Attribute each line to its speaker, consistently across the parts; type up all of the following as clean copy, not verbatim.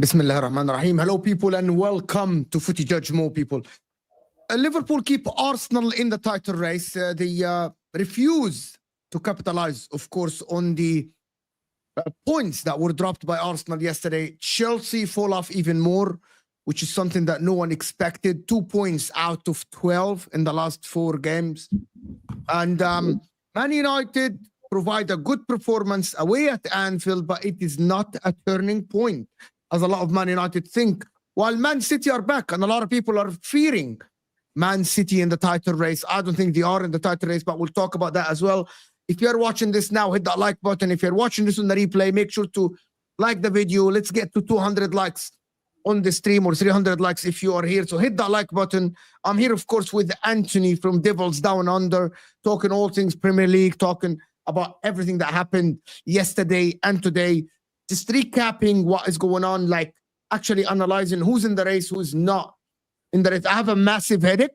Speaker 1: Bismillah ar-Rahman ar-Rahim. Hello, people, and welcome to Footy Judge Mo, people. Liverpool keep Arsenal in the title race. They refuse to capitalize, of course, on the points that were dropped by Arsenal yesterday. Chelsea fall off even more, which is something that no one expected. 2 points out of 12 in the last 4 games. And Man United provide a good performance away at Anfield, but it is not a turning point, as a lot of Man United think, while Man City are back, and a lot of people are fearing Man City in the title race. I don't think they are in the title race, but we'll talk about that as well. If you're watching this now, hit that like button. If you're watching this on the replay, make sure to like the video. Let's get to 200 likes on the stream, or 300 likes if you are here. So hit that like button. I'm here, of course, with Anthony from Devils Down Under, talking all things Premier League, talking about everything that happened yesterday and today. Just recapping what is going on, like actually analyzing who's in the race, who's not in the race. I have a massive headache.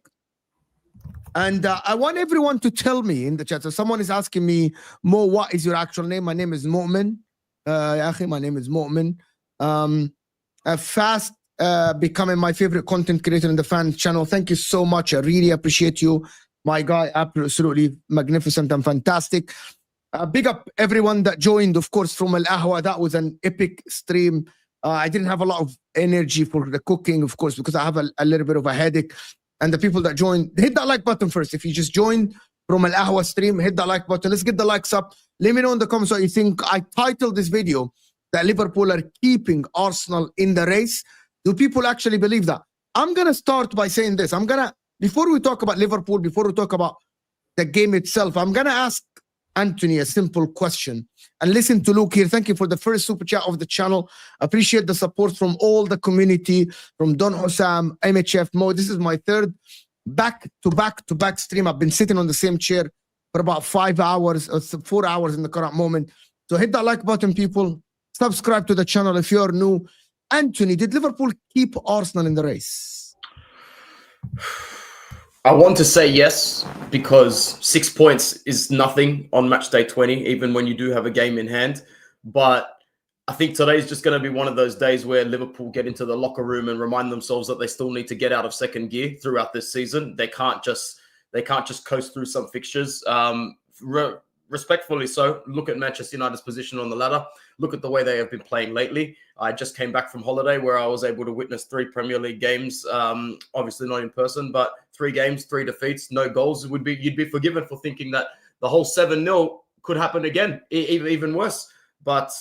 Speaker 1: And I want everyone to tell me in the chat. So someone is asking me, Mo, what is your actual name? My name is Mu'min. My name is Mu'min. Fast becoming my favorite content creator in the fan channel. Thank you so much. I really appreciate you. My guy, absolutely magnificent and fantastic. Big up everyone that joined, of course, from Al Ahwa. That was an epic stream. I didn't have a lot of energy for the cooking, of course, because I have a little bit of a headache. And the people that joined, hit that like button first. If you just joined from Al Ahwa stream, hit that like button. Let's get the likes up. Let me know in the comments what you think. I titled this video that Liverpool are keeping Arsenal in the race. Do people actually believe that? I'm going to start by saying this. Before we talk about Liverpool, before we talk about the game itself, I'm going to ask Anthony a simple question. And listen to Luke here. Thank you for the first super chat of the channel. Appreciate the support from all the community, from Don Hossam, MHF, Mo. This is my third back-to-back stream. I've been sitting on the same chair for about 5 hours, or 4 hours in the current moment. So hit that like button, people. Subscribe to the channel if you're new. Anthony, did Liverpool keep Arsenal in the race?
Speaker 2: I want to say yes, because 6 points is nothing on match day 20, even when you do have a game in hand. But I think today is just going to be one of those days where Liverpool get into the locker room and remind themselves that they still need to get out of second gear throughout this season. They can't just coast through some fixtures. Respectfully so, look at Manchester United's position on the ladder. Look at the way they have been playing lately. I just came back from holiday where I was able to witness 3 Premier League games, obviously not in person, but 3 games, 3 defeats, no goals. You'd be forgiven for thinking that the whole 7-0 could happen again, even worse. But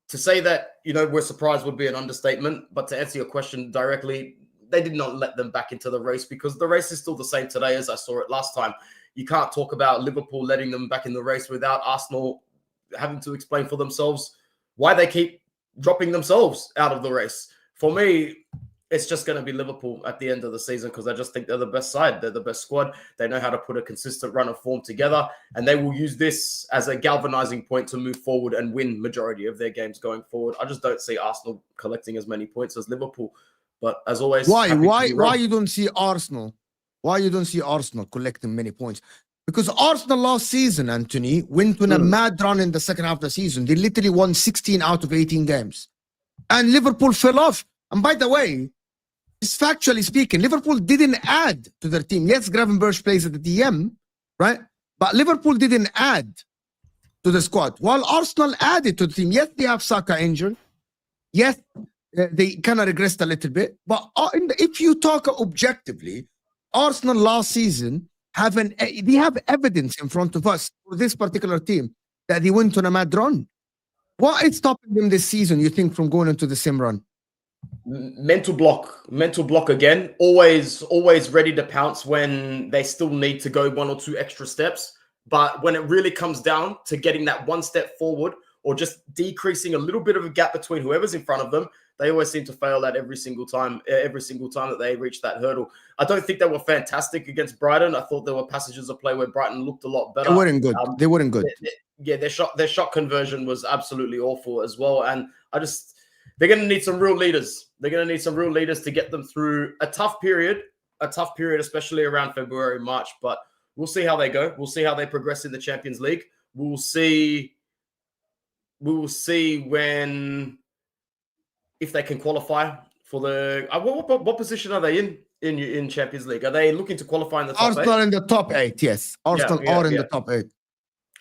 Speaker 2: to say that, we're surprised would be an understatement. But to answer your question directly, they did not let them back into the race, because the race is still the same today as I saw it last time. You can't talk about Liverpool letting them back in the race without Arsenal having to explain for themselves why they keep dropping themselves out of the race. For me, it's just going to be Liverpool at the end of the season, because I just think they're the best side. They're the best squad. They know how to put a consistent run of form together, and they will use this as a galvanizing point to move forward and win majority of their games going forward. I just don't see Arsenal collecting as many points as Liverpool. But as always,
Speaker 1: why you don't see Arsenal? Why you don't see Arsenal collecting many points? Because Arsenal last season, Anthony, went on a mad run in the second half of the season. They literally won 16 out of 18 games. And Liverpool fell off. And by the way, just factually speaking, Liverpool didn't add to their team. Yes, Gravenberch plays at the DM, right? But Liverpool didn't add to the squad, while Arsenal added to the team. Yes, they have Saka injured. Yes, they kind of regressed a little bit. But if you talk objectively, Arsenal last season they have evidence in front of us for this particular team that they went on a mad run. What is stopping them this season, you think, from going into the same run?
Speaker 2: Mental block again. Always ready to pounce when they still need to go 1 or 2 extra steps. But when it really comes down to getting that 1 step forward, or just decreasing a little bit of a gap between whoever's in front of them, they always seem to fail that every single time that they reach that hurdle. I don't think they were fantastic against Brighton. I thought there were passages of play where Brighton looked a lot better.
Speaker 1: They weren't good. They weren't good.
Speaker 2: Their shot conversion was absolutely awful as well. And they're going to need some real leaders. They're going to need some real leaders to get them through a tough period, especially around February, March. But we'll see how they go. We'll see how they progress in the Champions League. We will see when if they can qualify for the what position are they in Champions League? Are they looking to qualify in the top
Speaker 1: Arsenal
Speaker 2: 8?
Speaker 1: in the top 8, yes. Arsenal are in the top 8.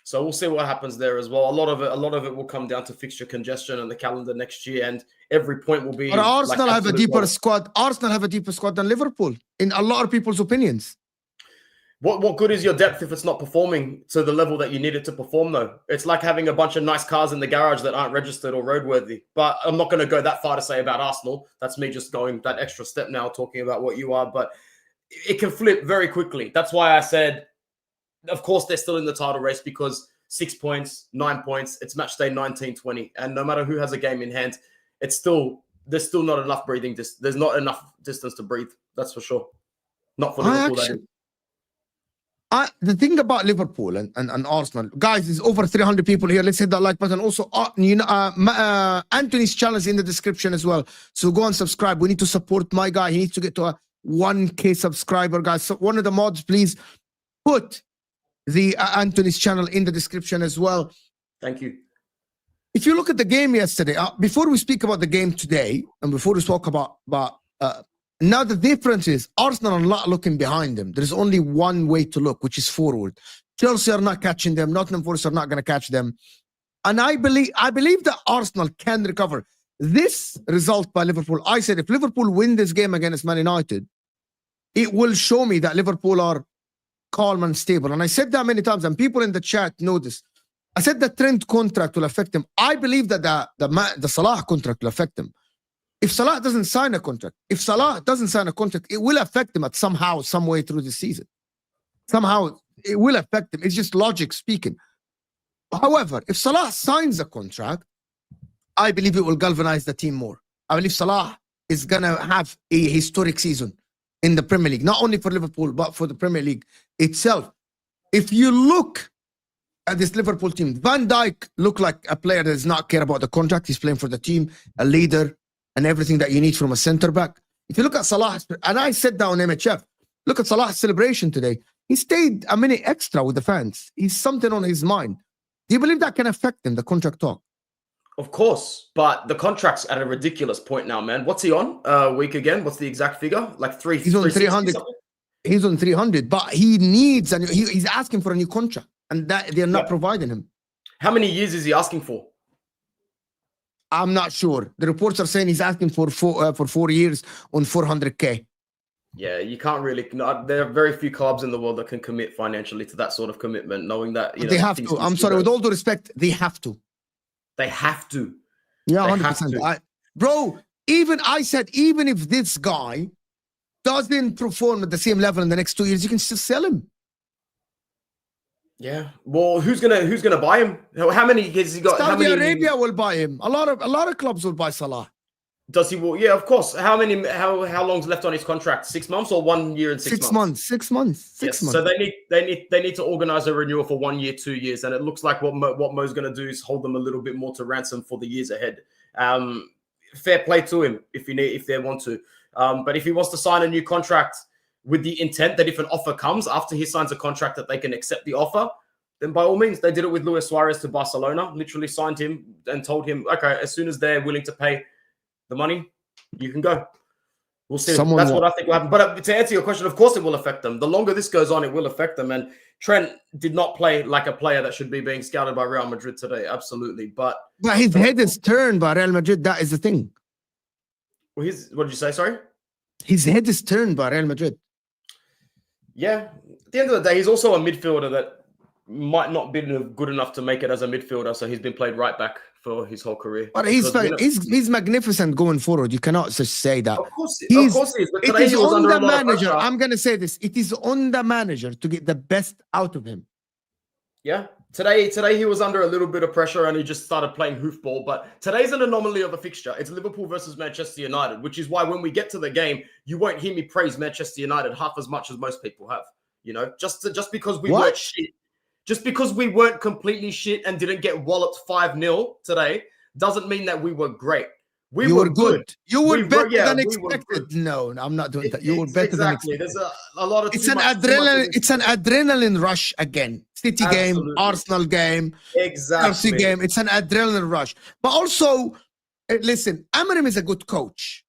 Speaker 2: So we'll see what happens there as well. A lot of it will come down to fixture congestion and the calendar next year, and every point will be.
Speaker 1: But Arsenal
Speaker 2: like
Speaker 1: have a deeper
Speaker 2: gold.
Speaker 1: squad. Arsenal have a deeper squad than Liverpool, in a lot of people's opinions.
Speaker 2: What good is your depth if it's not performing to the level that you need it to perform, though? It's like having a bunch of nice cars in the garage that aren't registered or roadworthy. But I'm not going to go that far to say about Arsenal. That's me just going that extra step now, talking about what you are. But it can flip very quickly. That's why I said, of course, they're still in the title race, because 6 points, 9 points, it's match day 19-20. And no matter who has a game in hand, there's still not enough breathing. There's not enough distance to breathe. That's for sure. Not for Liverpool.
Speaker 1: The thing about Liverpool and Arsenal, guys, there's over 300 people here. Let's hit that like button. Also, Anthony's channel is in the description as well. So go and subscribe. We need to support my guy. He needs to get to a 1K subscriber, guys. So one of the mods, please put the Anthony's channel in the description as well.
Speaker 2: Thank you.
Speaker 1: If you look at the game yesterday, before we speak about the game today, and before we talk about now the difference is Arsenal are not looking behind them. There's only one way to look, which is forward. Chelsea are not catching them. Nottingham Forest are not going to catch them. And I believe that Arsenal can recover. This result by Liverpool, I said if Liverpool win this game against Man United, it will show me that Liverpool are calm and stable. And I said that many times, and people in the chat know this. I said the Trent contract will affect them. I believe that the Salah contract will affect them. If Salah doesn't sign a contract, it will affect him somehow, some way through the season. Somehow, it will affect him. It's just logic speaking. However, if Salah signs a contract, I believe it will galvanize the team more. I believe Salah is going to have a historic season in the Premier League, not only for Liverpool, but for the Premier League itself. If you look at this Liverpool team, Van Dijk looked like a player that does not care about the contract. He's playing for the team, a leader, and everything that you need from a center back. If you look at Salah, and I said that on MHF, look at Salah's celebration today. He stayed a minute extra with the fans. He's something on his mind. Do you believe that can affect him, the contract talk?
Speaker 2: Of course, but the contract's at a ridiculous point now, man. What's he on? Week again? What's the exact figure? Like
Speaker 1: He's on 300. He's on 300, but he needs, and he's asking for a new contract, and that they're not providing him.
Speaker 2: How many years is he asking for?
Speaker 1: I'm not sure. The reports are saying he's asking for 4 years on 400K.
Speaker 2: Yeah, you can't really. No, there are very few clubs in the world that can commit financially to that sort of commitment, knowing that
Speaker 1: they have to. I'm sorry, with all due respect, they have to.
Speaker 2: They have to.
Speaker 1: Yeah, 100%. Bro, I said, even if this guy doesn't perform at the same level in the next 2 years, you can still sell him.
Speaker 2: Yeah. Well, who's gonna buy him? How many has he got?
Speaker 1: Saudi Arabia will buy him. A lot of clubs will buy Salah.
Speaker 2: Does he? Well, yeah, of course. How long's left on his contract? 6 months or 1 year and 6 months?
Speaker 1: 6 months. 6 months.
Speaker 2: So they need to organize a renewal for 1 year, 2 years, and it looks like what Mo's going to do is hold them a little bit more to ransom for the years ahead. Fair play to him if they want to, but if he wants to sign a new contract with the intent that if an offer comes after he signs a contract that they can accept the offer, then by all means, they did it with Luis Suarez to Barcelona. Literally signed him and told him, okay, as soon as they're willing to pay the money, you can go. We'll see. That's what I think will happen. But to answer your question, of course it will affect them. The longer this goes on, it will affect them. And Trent did not play like a player that should be being scouted by Real Madrid today. Absolutely. But
Speaker 1: his head is turned by Real Madrid. That is the thing.
Speaker 2: Well, what did you say? Sorry?
Speaker 1: His head is turned by Real Madrid.
Speaker 2: Yeah. At the end of the day, he's also a midfielder that might not be good enough to make it as a midfielder. So he's been played right back for his whole career.
Speaker 1: But he's magnificent going forward. You cannot just say that.
Speaker 2: Of course he is. But
Speaker 1: it is on the manager. I'm going to say this. It is on the manager to get the best out of him.
Speaker 2: Yeah. Today he was under a little bit of pressure and he just started playing hoofball. But today's an anomaly of a fixture. It's Liverpool versus Manchester United, which is why when we get to the game, you won't hear me praise Manchester United half as much as most people have. You know, just because we weren't shit. Just because we weren't completely shit and didn't get walloped 5-0 today doesn't mean that we were great. We were good.
Speaker 1: You were better than expected. No, I'm not doing that. You were better than expected.
Speaker 2: There's a lot of.
Speaker 1: It's an adrenaline rush again. City game, Arsenal game,
Speaker 2: exactly.
Speaker 1: Chelsea game. It's an adrenaline rush. But also, Listen, Amorim is a good coach.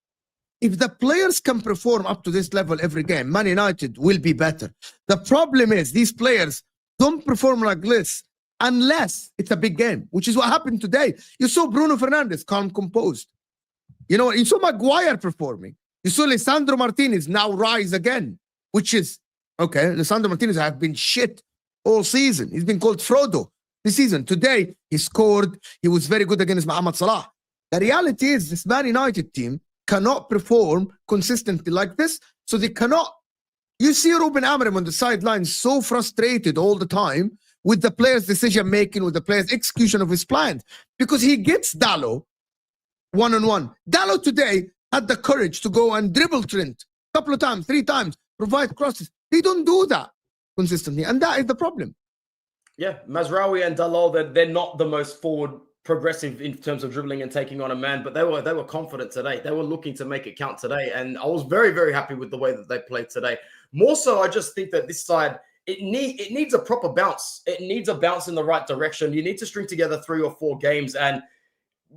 Speaker 1: If the players can perform up to this level every game, Man United will be better. The problem is these players don't perform like this unless it's a big game, which is what happened today. You saw Bruno Fernandes calm, composed. You know, you saw Maguire performing. You saw Lisandro Martinez now rise again, which is, okay, Lisandro Martinez have been shit all season. He's been called Frodo this season. Today, he scored. He was very good against Mohamed Salah. The reality is this Man United team cannot perform consistently like this, so they cannot. You see Ruben Amorim on the sidelines so frustrated all the time with the players' decision-making, with the players' execution of his plans, because he gets Dalot one-on-one. Dalot today had the courage to go and dribble Trent a couple of times, 3 times, provide crosses. They don't do that consistently, and that is the problem.
Speaker 2: Yeah, Mazraoui and Dalot, they're not the most forward progressive in terms of dribbling and taking on a man, but they were confident today. They were looking to make it count today, and I was very, very happy with the way that they played today. More so, I just think that this side, it needs a proper bounce. It needs a bounce in the right direction. You need to string together 3 or 4 games, and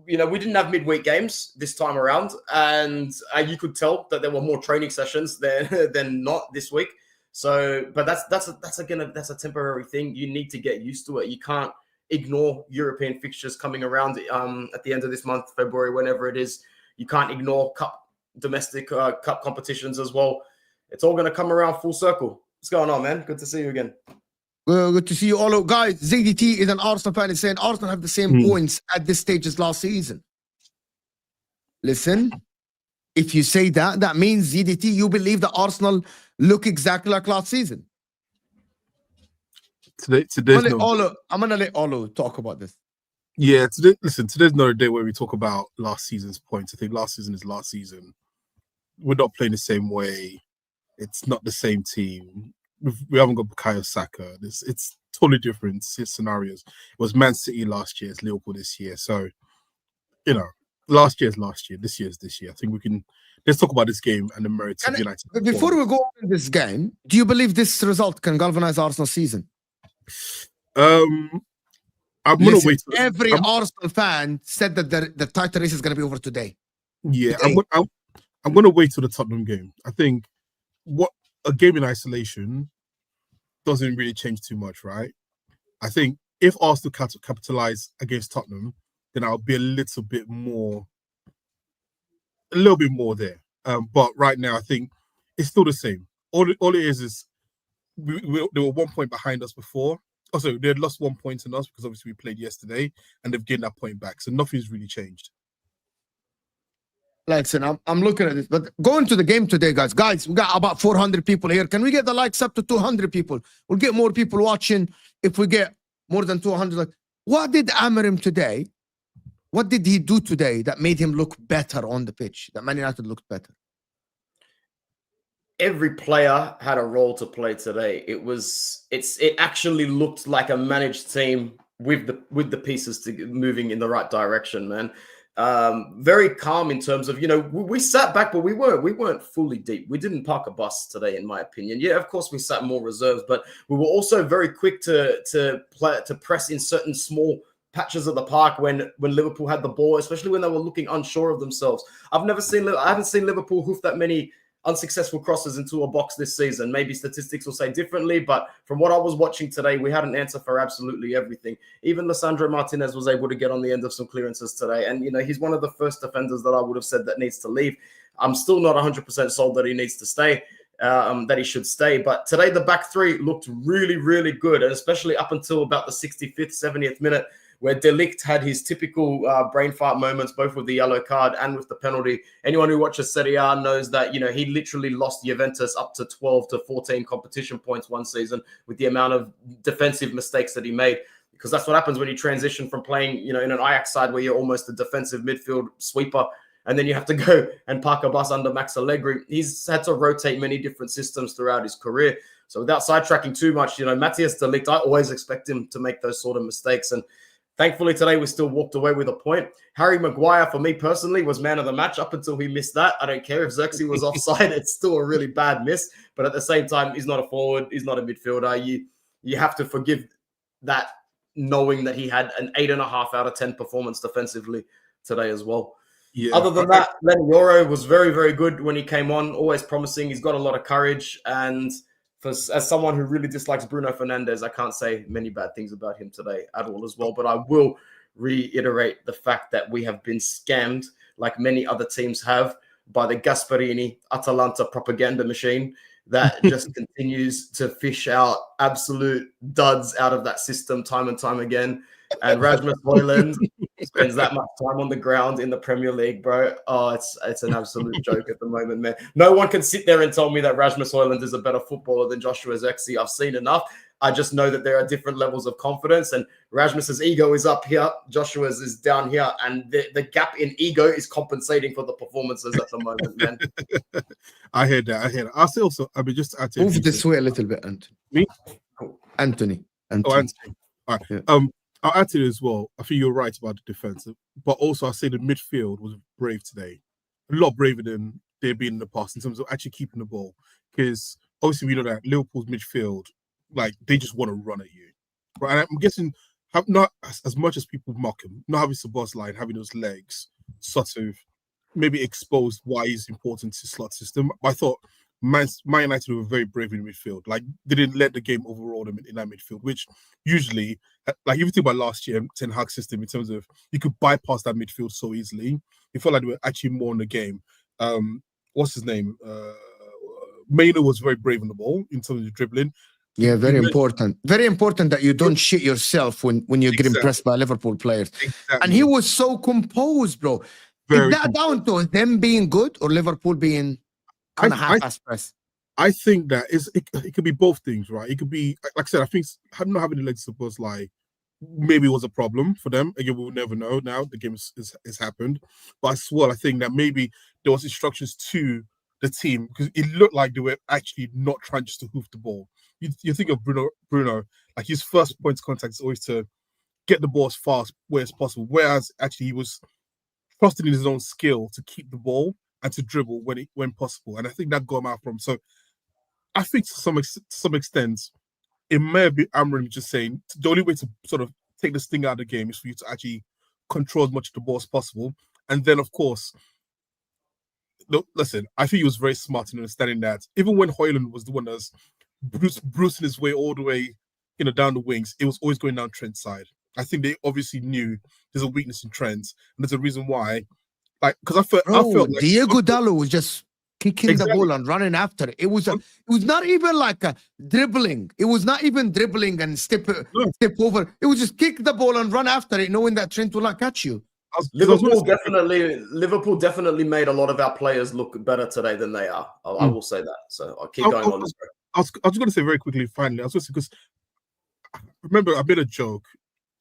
Speaker 2: you know, we didn't have midweek games this time around, and you could tell that there were more training sessions than not this week. So, but that's a temporary thing. You need to get used to it. You can't ignore European fixtures coming around at the end of this month, February, whenever it is. You can't ignore domestic cup competitions as well. It's all going to come around full circle. What's going on, man? Good to see you again.
Speaker 1: Good to see you all. Guys, ZDT is an Arsenal fan. He's saying Arsenal have the same points at this stage as last season. Listen, if you say that, that means ZDT, you believe that Arsenal look exactly like last season. I'm gonna let Olo talk about this.
Speaker 3: Yeah, today's not a day where we talk about last season's points. I think last season is last season. We're not playing the same way. It's not the same team. We haven't got Bukayo Saka. It's totally different scenarios. It was Man City last year. It's Liverpool this year. So, you know, last year is last year. This year is this year. I think let's talk about this game and the merits of United.
Speaker 1: Before we go on this game, do you believe this result can galvanize Arsenal's season?
Speaker 3: I'm going to wait.
Speaker 1: Every Arsenal fan said that the title race is going to be over today.
Speaker 3: Yeah, I'm going to wait till the Tottenham game. I think a game in isolation doesn't really change too much, right? I think if Arsenal capitalize against Tottenham, then I'll be a little bit more there. But right now, I think it's still the same. All it is they were 1 point behind us before. Also, they had lost 1 point in us because obviously we played yesterday, and they've gained that point back. So nothing's really changed.
Speaker 1: Listen, I'm looking at this, but going to the game today, guys, we got about 400 people here. Can we get the likes up to 200 people? We'll get more people watching if we get more than 200. What did Amorim today? What did he do today that made him look better on the pitch? That Man United looked better.
Speaker 2: Every player had a role to play today. It actually looked like a managed team with the pieces moving in the right direction, man. Very calm in terms of, you know, we sat back, but we weren't fully deep. We didn't park a bus today, in my opinion. Yeah, of course we sat more reserves, but we were also very quick to press in certain small patches of the park when Liverpool had the ball, especially when they were looking unsure of themselves. I haven't seen Liverpool hoof that many unsuccessful crosses into a box this season. Maybe statistics will say differently, but from what I was watching today, we had an answer for absolutely everything. Even Lisandro Martinez was able to get on the end of some clearances today. And, you know, he's one of the first defenders that I would have said that needs to leave. I'm still not 100% sold that he needs to stay, that he should stay. But today, the back three looked really, really good, and especially up until about the 65th, 70th minute, where De Ligt had his typical brain fart moments, both with the yellow card and with the penalty. Anyone who watches Serie A knows that, you know, he literally lost Juventus up to 12 to 14 competition points one season with the amount of defensive mistakes that he made. Because that's what happens when you transition from playing, you know, in an Ajax side where you're almost a defensive midfield sweeper, and then you have to go and park a bus under Max Allegri. He's had to rotate many different systems throughout his career. So without sidetracking too much, you know, Matthias de Ligt, I always expect him to make those sort of mistakes. And thankfully, today we still walked away with a point. Harry Maguire, for me personally, was man of the match up until he missed that. I don't care if Xerxes was offside. It's still a really bad miss. But at the same time, he's not a forward. He's not a midfielder. You have to forgive that, knowing that he had an 8.5 out of 10 performance defensively today as well.
Speaker 3: Yeah.
Speaker 2: Other than that, Len Yoro was very, very good when he came on. Always promising. He's got a lot of courage. And as someone who really dislikes Bruno Fernandes, I can't say many bad things about him today at all as well. But I will reiterate the fact that we have been scammed, like many other teams have, by the Gasparini Atalanta propaganda machine that just continues to fish out absolute duds out of that system time and time again. And Rasmus Højlund spends that much time on the ground in the Premier League, bro. Oh, it's an absolute joke at the moment, man. No one can sit there and tell me that Rasmus Højlund is a better footballer than Joshua Zexi. I've seen enough. I just know that there are different levels of confidence, and Rasmus's ego is up here, Joshua's is down here, and the gap in ego is compensating for the performances at the moment, man.
Speaker 3: I hear that. I'll say also, I mean, just to add to
Speaker 1: Move this way a little bit, Anthony.
Speaker 3: Me?
Speaker 1: Anthony.
Speaker 3: Oh, Anthony. All right.
Speaker 1: Yeah.
Speaker 3: I'll add to it as well. I think you're right about the defense, but also I say the midfield was brave today, a lot braver than they've been in the past in terms of actually keeping the ball. Because obviously we know that Liverpool's midfield, like, they just want to run at you, right? And I'm guessing not as much as people mock him, not having Szoboszlai, having those legs, sort of maybe exposed why he's important to slot system. I thought Man United were very brave in midfield. Like, they didn't let the game overrule them in that midfield, which usually, like, if you think about last year, Ten Hag's system, in terms of you could bypass that midfield so easily. It felt like they were actually more in the game. What's his name? Maynard was very brave on the ball in terms of dribbling.
Speaker 1: Yeah, very important. Very important that you don't shit yourself when you're getting
Speaker 3: Exactly.
Speaker 1: pressed by Liverpool players.
Speaker 3: Exactly.
Speaker 1: And he was so composed, bro.
Speaker 3: Very
Speaker 1: Is that down to them being good or Liverpool being kind of half-ass press?
Speaker 3: I think that it could be both things, right? It could be, like I said, I think not having the legs was like maybe was a problem for them. Again, we'll never know now. The game has happened. But as well, I think that maybe there was instructions to the team because it looked like they were actually not trying just to hoof the ball. You think of Bruno, like his first point of contact is always to get the ball as fast as possible, whereas actually he was trusting in his own skill to keep the ball and to dribble when possible. And I think that got him out from. So I think to some extent, it may be Amorim just saying the only way to sort of take this thing out of the game is for you to actually control as much of the ball as possible. And then, of course, listen, I think he was very smart in understanding that even when Højlund was the one that's bruising his way all the way, down the wings, it was always going down Trent's side. I think they obviously knew there's a weakness in Trent, and there's a reason why. Like, because I felt like
Speaker 1: Diego Dallo was just kicking the ball and running after it. It was not even like a dribbling. It was not even dribbling and step over. It was just kick the ball and run after it, knowing that Trent will not catch you.
Speaker 2: Liverpool definitely made a lot of our players look better today than they are. I will say that. So I'll keep going on this.
Speaker 3: I was just going to say very quickly, finally, I was going to say, because remember, I made a joke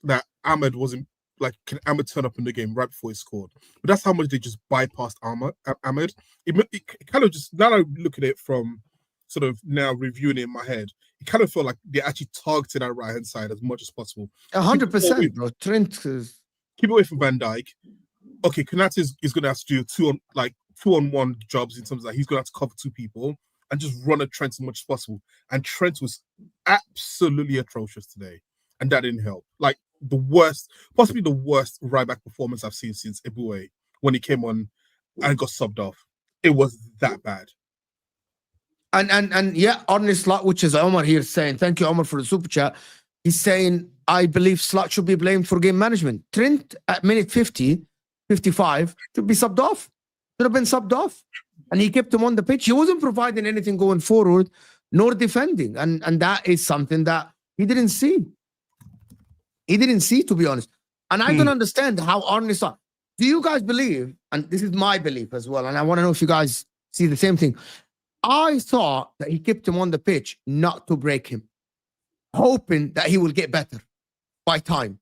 Speaker 3: that Ahmed wasn't like, can Ahmed turn up in the game right before he scored? But that's how much they just bypassed Ahmed. It kind of just, now I look at it from sort of now reviewing it in my head, it kind of felt like they actually targeted our right-hand side as much as possible.
Speaker 1: 100%, bro. Trent is...
Speaker 3: Keep away from Van Dijk. Okay, Konate is going to have to do two-on-one jobs in terms of that. He's going to have to cover two people and just run at Trent as much as possible. And Trent was absolutely atrocious today. And that didn't help. Like, possibly the worst right-back performance I've seen since Eboué when he came on and got subbed off. It was that bad.
Speaker 1: And yeah, Arne Slot, which is Omar here saying, thank you, Omar, for the super chat. He's saying, I believe Slot should be blamed for game management. Trent at minute 50, 55, should be subbed off. Should have been subbed off. And he kept him on the pitch. He wasn't providing anything going forward, nor defending. And that is something that he didn't see. He didn't see, to be honest. And I don't understand how Arne Slot. Do you guys believe, and this is my belief as well, and I want to know if you guys see the same thing. I thought that he kept him on the pitch not to break him, hoping that he will get better by time.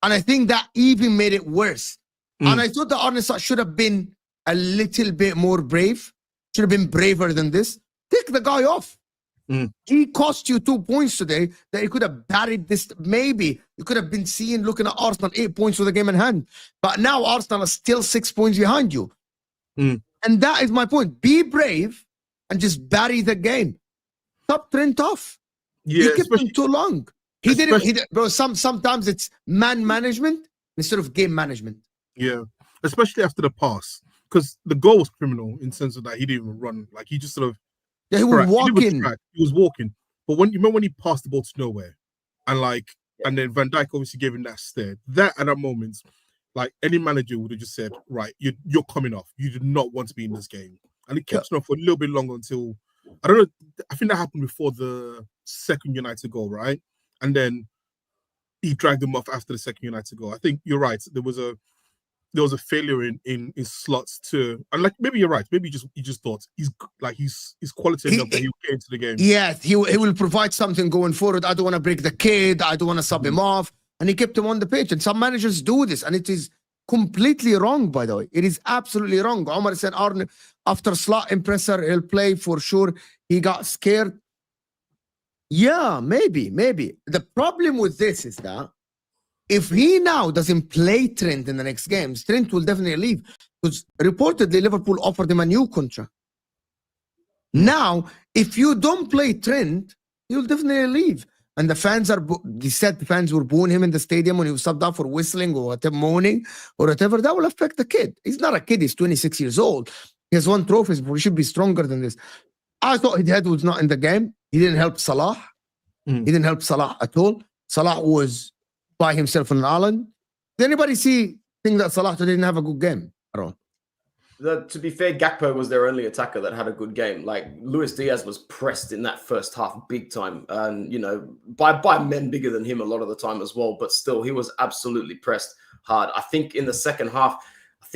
Speaker 1: And I think that even made it worse. And I thought that Arne Slot should have been a little bit more brave, should have been braver than this. Take the guy off. He cost you 2 points today that he could have buried this. Maybe you could have been seeing, looking at Arsenal, 8 points with the game in hand. But now Arsenal is still 6 points behind you. And that is my point. Be brave and just bury the game. Stop Trent off.
Speaker 3: Yeah,
Speaker 1: he kept him too long. He didn't, bro. Sometimes it's man management instead of game management.
Speaker 3: Yeah, especially after the pass, because the goal was criminal in terms of that he didn't even run. Like he just sort of
Speaker 1: Yeah, he was walking.
Speaker 3: He was walking. But when you remember when he passed the ball to nowhere, and and then Van Dijk obviously gave him that stare. That at that moment, like any manager would have just said, right, you're coming off. You did not want to be in this game, and it kept on for a little bit longer until I don't know. I think that happened before the second United goal, right? And then he dragged him off after the second United goal. I think you're right. There was a failure in slots too, and like maybe you're right. Maybe you just thought he's quality enough that he'll get into the game.
Speaker 1: Yes, he will provide something going forward. I don't want to break the kid. I don't want to sub him off, and he kept him on the pitch. And some managers do this, and it is completely wrong. By the way, it is absolutely wrong. Omar said, "Arne, after slot impressor, he'll play for sure." He got scared. Yeah, maybe. The problem with this is that if he now doesn't play Trent in the next games, Trent will definitely leave. Because reportedly, Liverpool offered him a new contract. Now, if you don't play Trent, he'll definitely leave. And the fans they said the fans were booing him in the stadium when he was subbed out for whistling or whatever, moaning or whatever. That will affect the kid. He's not a kid. He's 26 years old. He has won trophies, but he should be stronger than this. I thought his head was not in the game. He didn't help Salah. He didn't help Salah at all. Salah was by himself on an island. Did anybody think that Salah didn't have a good game at all?
Speaker 2: To be fair, Gakpo was their only attacker that had a good game. Like Luis Diaz was pressed in that first half big time, and by men bigger than him a lot of the time as well. But still, he was absolutely pressed hard. I think in the second half,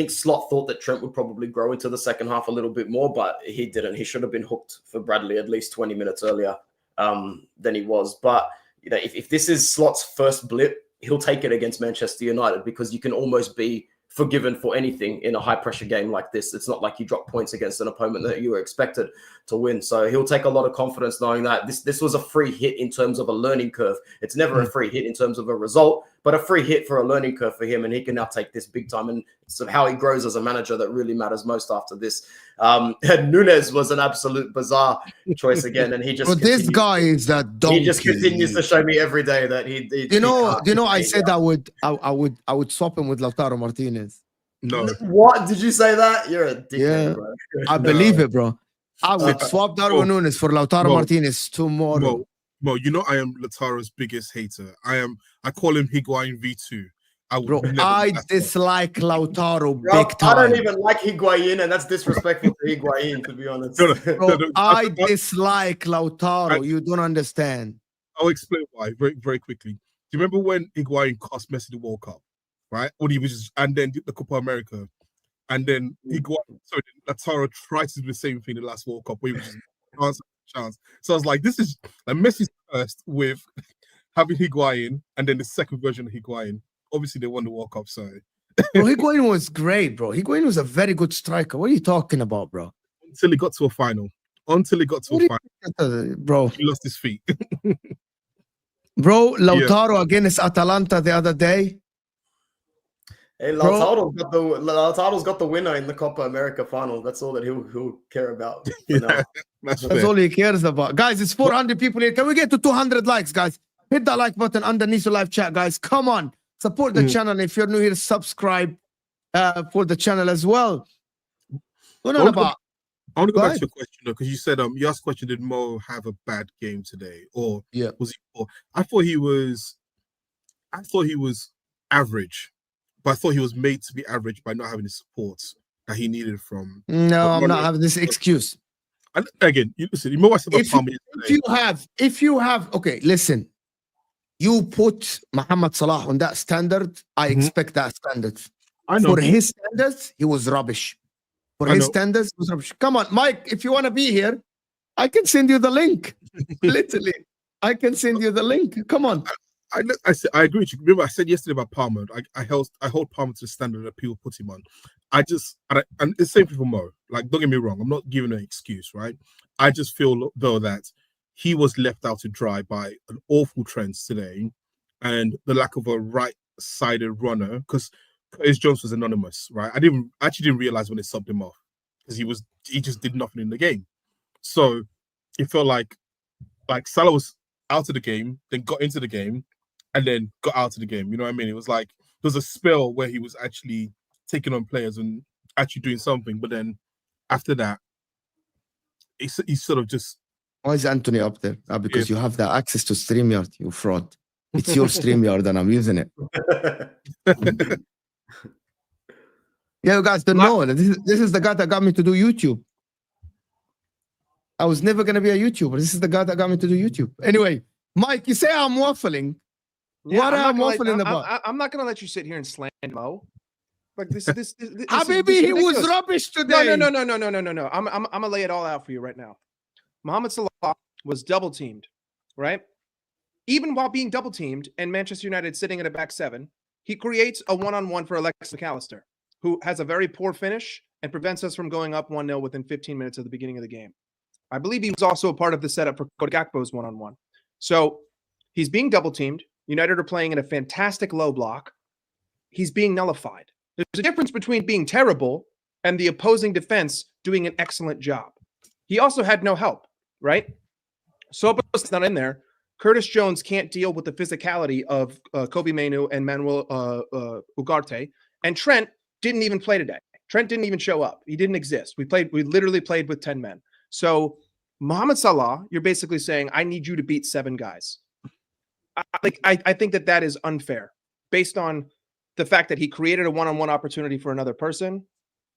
Speaker 2: Slot thought that Trent would probably grow into the second half a little bit more, but he didn't. He should have been hooked for Bradley at least 20 minutes earlier than he was. But if this is Slot's first blip, he'll take it against Manchester United because you can almost be forgiven for anything in a high pressure game like this. It's not like you drop points against an opponent that you were expected to win. So he'll take a lot of confidence knowing that this was a free hit in terms of a learning curve. It's never a free hit in terms of a result, but a free hit for a learning curve for him. And he can now take this big time. And so how he grows as a manager that really matters most after this. Nunes was an absolute bizarre choice again. And he just,
Speaker 1: but this guy is that donkey.
Speaker 2: He just continues to show me every day that
Speaker 1: I said I would swap him with Lautaro Martinez.
Speaker 3: No.
Speaker 2: What? Did you say that? You're a dickhead,
Speaker 1: yeah,
Speaker 2: bro.
Speaker 1: I believe it, bro. I would swap Darwin Nunes for Lautaro Martinez tomorrow.
Speaker 3: Well, I am Lautaro's biggest hater. I call him Higuain V2.
Speaker 1: I dislike Lautaro
Speaker 2: bro,
Speaker 1: big time.
Speaker 2: I don't even like Higuain, and that's disrespectful to Higuain, to be honest.
Speaker 1: I dislike Lautaro. You don't understand.
Speaker 3: I'll explain why very, very quickly. Do you remember when Higuain cost Messi the World Cup, right? When he was and then the Copa America, and then Lautaro tried to do the same thing the last World Cup, where he was just chance. So I was like, this is like Messi's first with having Higuain, and then the second version of Higuain. Obviously, they won the World Cup, so.
Speaker 1: Bro, Higuain was great, bro. Higuain was a very good striker. What are you talking about, bro?
Speaker 3: Until he got to a final.
Speaker 1: Bro.
Speaker 3: He lost his feet.
Speaker 1: Bro, Lautaro against Atalanta the other day.
Speaker 2: Hey, Lautaro's got the winner in the Copa America final. That's all that he'll care about.
Speaker 1: That's all he cares about. Guys, it's 400 people here. Can we get to 200 likes, guys? Hit that like button underneath the live chat, guys. Come on. Support the channel. If you're new here, subscribe for the channel as well.
Speaker 3: I want to go back to your question, though, because you said you asked the question, did Mo have a bad game today? Or was he? Or, I thought he was average, but I thought he was made to be average by not having the support that he needed from.
Speaker 1: No, I'm not having this excuse.
Speaker 3: And again, listen, you know what I said
Speaker 1: if you have, okay, listen. You put Mohamed Salah on that standard, I expect that standard.
Speaker 3: I know.
Speaker 1: For his standards, he was rubbish. For his standards, he was rubbish. Come on, Mike, if you want to be here, I can send you the link. Literally, I can send you the link. Come on.
Speaker 3: I agree with you. Remember, I said yesterday about Palmer. I hold Palmer to the standard that people put him on. And it's the same thing for Mo. Like, don't get me wrong, I'm not giving an excuse, right? I just feel though that he was left out to dry by an awful Trent today and the lack of a right-sided runner because Curtis Jones was anonymous, right? I actually didn't realize when they subbed him off because he just did nothing in the game. So it felt like Salah was out of the game, then got into the game, and then got out of the game. You know what I mean? It was like there was a spell where he was actually taking on players and actually doing something. But then after that, he's sort of just.
Speaker 1: Why is Anthony up there? Because you have the access to StreamYard, you fraud. It's your StreamYard and I'm using it. Yeah, you guys don't know. This is the guy that got me to do YouTube. I was never going to be a YouTuber. This is the guy that got me to do YouTube. Anyway, Mike, you say I'm waffling.
Speaker 4: Yeah,
Speaker 1: What am I waffling about?
Speaker 4: I'm not going to let you sit here and slander Mo. Like this
Speaker 1: Habibi, he was rubbish today.
Speaker 4: No. I'm gonna lay it all out for you right now. Mohamed Salah was double teamed, right? Even while being double teamed and Manchester United sitting at a back seven, he creates a one-on-one for Alexis McAllister, who has a very poor finish and prevents us from going up 1-0 within 15 minutes of the beginning of the game. I believe he was also a part of the setup for Cody Gakpo's one-on-one. So he's being double teamed. United are playing in a fantastic low block. He's being nullified. There's a difference between being terrible and the opposing defense doing an excellent job. He also had no help, right? Sobo's not in there. Curtis Jones can't deal with the physicality of Kobe Mainoo and Manuel Ugarte. And Trent didn't even play today. Trent didn't even show up. He didn't exist. We literally played with 10 men. So Mohamed Salah, you're basically saying, I need you to beat 7 guys. I think that is unfair based on the fact that he created a one-on-one opportunity for another person.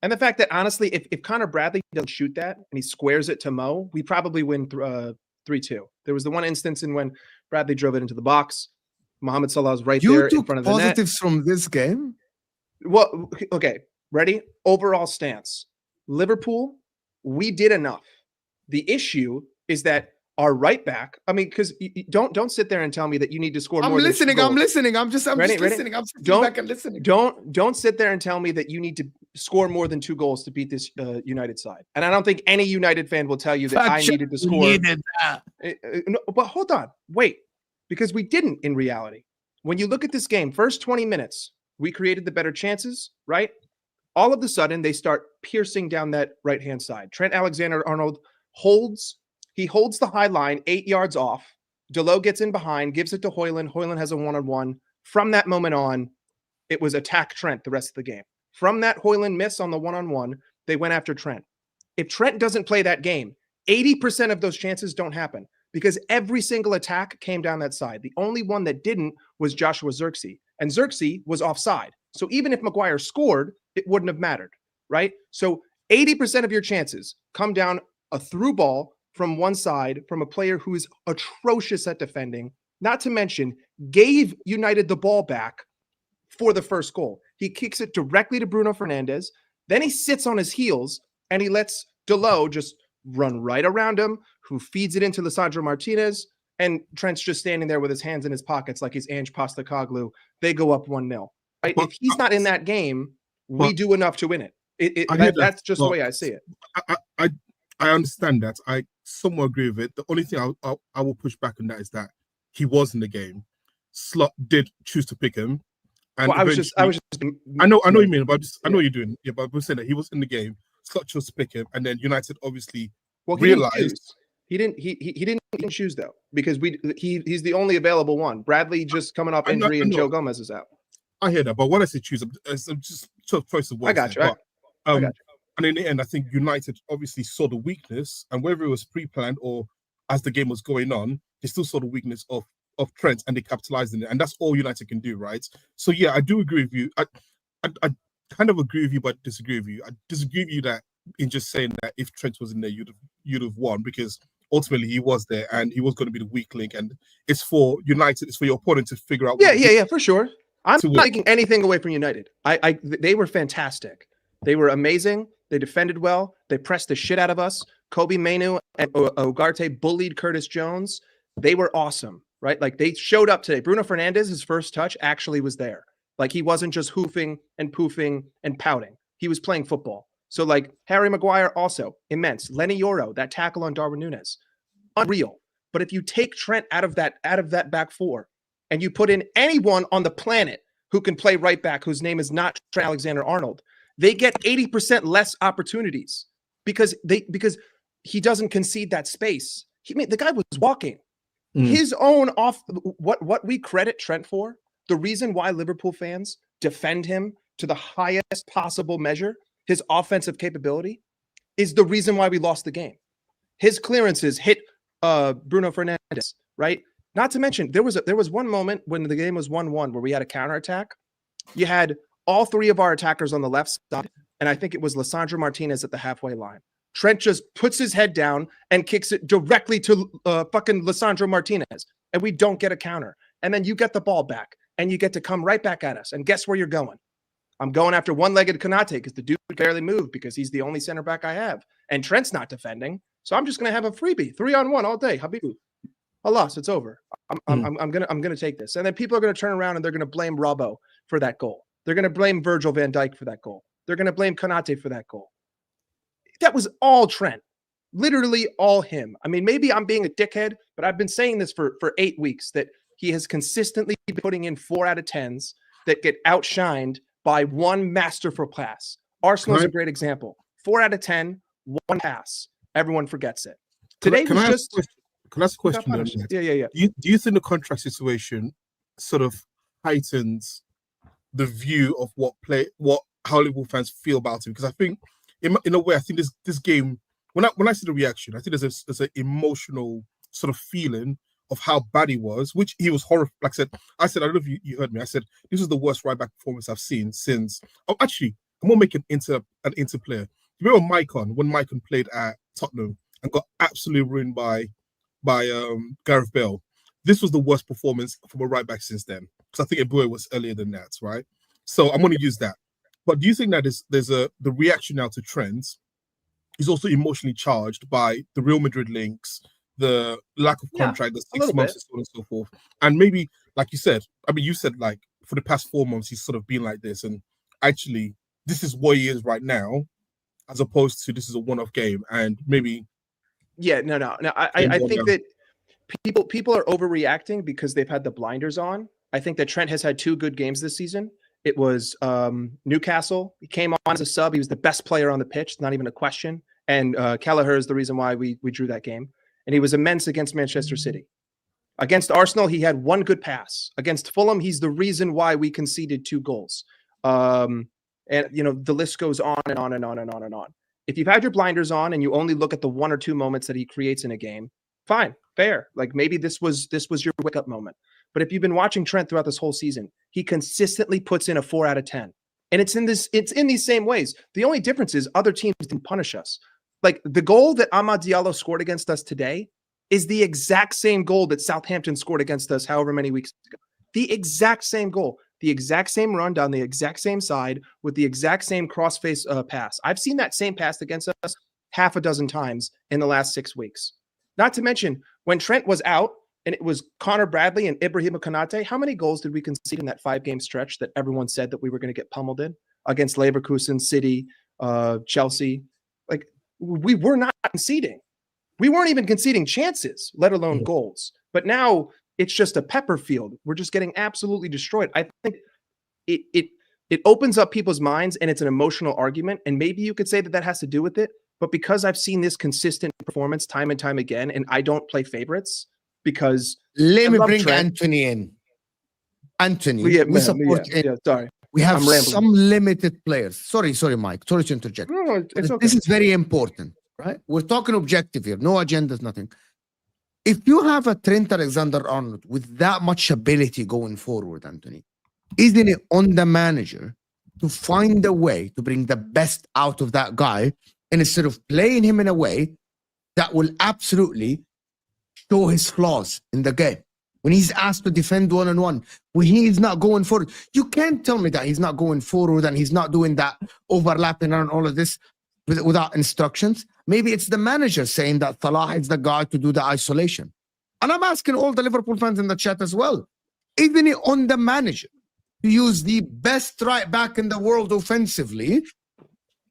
Speaker 4: And the fact that, honestly, if Connor Bradley doesn't shoot that and he squares it to Mo, we probably win 3-2. There was the one instance in when Bradley drove it into the box. Mohamed Salah's right there in front of the net.
Speaker 1: Positives from this game?
Speaker 4: Well, okay, ready? Overall stance. Liverpool, we did enough. The issue is that our right back, I mean, because don't sit there and tell me that you need to score more.
Speaker 1: I'm listening. I'm listening. I'm just
Speaker 4: ready?
Speaker 1: listening. I'm sitting back and listening.
Speaker 4: Don't sit there and tell me that you need to score more than 2 goals to beat this United side. And I don't think any United fan will tell you that I needed to score.
Speaker 1: Needed that.
Speaker 4: No, but hold on, wait, because we didn't in reality. When you look at this game, first 20 minutes, we created the better chances, right? All of a sudden, they start piercing down that right-hand side. Trent Alexander-Arnold holds the high line 8 yards off. Dalot gets in behind, gives it to Højlund. Højlund has a one-on-one. From that moment on, it was attack Trent the rest of the game. From that Højlund miss on the one-on-one, they went after Trent. If Trent doesn't play that game, 80% of those chances don't happen because every single attack came down that side. The only one that didn't was Joshua Zirkzee, and Zirkzee was offside. So even if Maguire scored, it wouldn't have mattered, right? So 80% of your chances come down a through ball from one side from a player who is atrocious at defending, not to mention gave United the ball back for the first goal. He kicks it directly to Bruno Fernandes. Then he sits on his heels and he lets Dalot just run right around him, who feeds it into Lisandro Martinez. And Trent's just standing there with his hands in his pockets like he's Ange Postecoglou. They go up 1-0. Right? If he's not in that game, we do enough to win it. That's just the way I see it.
Speaker 3: I understand that. I somewhat agree with it. The only thing I will push back on that is that he was in the game. Slot did choose to pick him. And
Speaker 4: well, I was just.
Speaker 3: I know what you mean, but I know what you're doing. Yeah, but I'm saying that he was in the game. Slot chose to pick him, and then United obviously realized
Speaker 4: he didn't choose though, because he's the only available one. Bradley just coming off injury, and Joe Gomez is out.
Speaker 3: I hear that, but when I say choose, I'm just choice of words.
Speaker 4: I got you.
Speaker 3: I got you. And in the end, I think United obviously saw the weakness, and whether it was pre-planned or as the game was going on, they still saw the weakness of Trent, and they capitalized on it. And that's all United can do, right? So yeah, I do agree with you. I kind of agree with you, but disagree with you. I disagree with you that in just saying that if Trent was in there, you'd have won, because ultimately he was there and he was going to be the weak link. And it's for United, it's for your opponent to figure out.
Speaker 4: Yeah, for sure. I'm not taking anything away from United. They were fantastic. They were amazing. They defended well. They pressed the shit out of us. Kobe Mainoo and Ugarte bullied Curtis Jones. They were awesome, right? Like, they showed up today. Bruno Fernandes, his first touch actually was there. Like, he wasn't just hoofing and poofing and pouting. He was playing football. So, like, Harry Maguire also immense. Lenny Yoro, that tackle on Darwin Núñez, unreal. But if you take Trent out of that back four and you put in anyone on the planet who can play right back, whose name is not Trent Alexander-Arnold, they get 80% less opportunities because he doesn't concede that space. The guy was walking. His own off what we credit Trent for, the reason why Liverpool fans defend him to the highest possible measure, his offensive capability, is the reason why we lost the game. His clearances hit Bruno Fernandes, right? Not to mention, there was one moment when the game was 1-1 where we had a counterattack. You had all three of our attackers on the left side, and I think it was Lisandro Martinez at the halfway line. Trent just puts his head down and kicks it directly to fucking Lisandro Martinez, and we don't get a counter. And then you get the ball back, and you get to come right back at us. And guess where you're going? I'm going after one-legged Konate because the dude barely moved because he's the only center back I have. And Trent's not defending. So I'm just going to have a freebie, 3-on-1 all day. Habibu. Alas, it's over. I'm gonna take this. And then people are going to turn around and they're going to blame Robbo for that goal. They're going to blame Virgil van Dijk for that goal. They're going to blame Konate for that goal. That was all Trent. Literally all him. I mean, maybe I'm being a dickhead, but I've been saying this for 8 weeks that he has consistently been putting in 4 out of 10s that get outshined by one masterful pass. Arsenal is a great example. 4 out of 10, one pass. Everyone forgets it. Today was just...
Speaker 3: Can I ask a question?
Speaker 4: Yeah.
Speaker 3: Do you think the contract situation sort of heightens the view of how Liverpool fans feel about him? Because I think, in a way, I think this game, when I see the reaction, I think there's an emotional sort of feeling of how bad he was, which he was horrible. Like I said, I don't know if you heard me. I said this is the worst right back performance I've seen since. Oh, actually, I'm gonna make an Inter player. You remember when Maicon played at Tottenham and got absolutely ruined by Gareth Bale? This was the worst performance from a right back since then, because I think Eboué was earlier than that, right? So I'm going to use that. But do you think that there's the reaction now to Trent is also emotionally charged by the Real Madrid links, the lack of contract, the 6 months, and so on and so forth? And maybe, like you said, you said like for the past 4 months he's sort of been like this, and actually this is what he is right now, as opposed to this is a one-off game, and maybe.
Speaker 4: Yeah, no. I think that people are overreacting because they've had the blinders on. I think that Trent has had 2 good games this season. It was Newcastle. He came on as a sub. He was the best player on the pitch. Not even a question. And Kelleher is the reason why we drew that game. And he was immense against Manchester City. Against Arsenal, he had 1 good pass. Against Fulham, he's the reason why we conceded 2 goals. And the list goes on and on and on and on and on. If you've had your blinders on and you only look at the 1 or 2 moments that he creates in a game, fine, fair. Like maybe this was your wake up moment. But if you've been watching Trent throughout this whole season, he consistently puts in a 4 out of 10. And it's in these same ways. The only difference is other teams didn't punish us. Like the goal that Amad Diallo scored against us today is the exact same goal that Southampton scored against us however many weeks ago. The exact same goal. The exact same run down the exact same side with the exact same cross-face pass. I've seen that same pass against us half a dozen times in the last 6 weeks. Not to mention, when Trent was out and it was Connor Bradley and Ibrahima Konate, how many goals did we concede in that 5-game stretch that everyone said that we were going to get pummeled in against Leverkusen, City, Chelsea? Like, we were not conceding. We weren't even conceding chances, let alone goals. But now it's just a pepper field. We're just getting absolutely destroyed. I think it opens up people's minds, and it's an emotional argument. And maybe you could say that has to do with it. But because I've seen this consistent performance time and time again, and I don't play favorites because
Speaker 1: let me bring Trent. Anthony in. Anthony, we support.
Speaker 4: Sorry,
Speaker 1: we have some limited players. Sorry, Mike. Sorry to interject.
Speaker 4: No, it's okay.
Speaker 1: This is very important, right? We're talking objective here. No agendas, nothing. If you have a Trent Alexander-Arnold with that much ability going forward, Anthony, isn't it on the manager to find a way to bring the best out of that guy, and instead of playing him in a way that will absolutely show his flaws in the game? When he's asked to defend 1-on-1, when he's not going forward, you can't tell me that he's not going forward and he's not doing that overlapping and all of this without instructions. Maybe it's the manager saying that Salah is the guy to do the isolation. And I'm asking all the Liverpool fans in the chat as well. Isn't it on the manager to use the best right back in the world offensively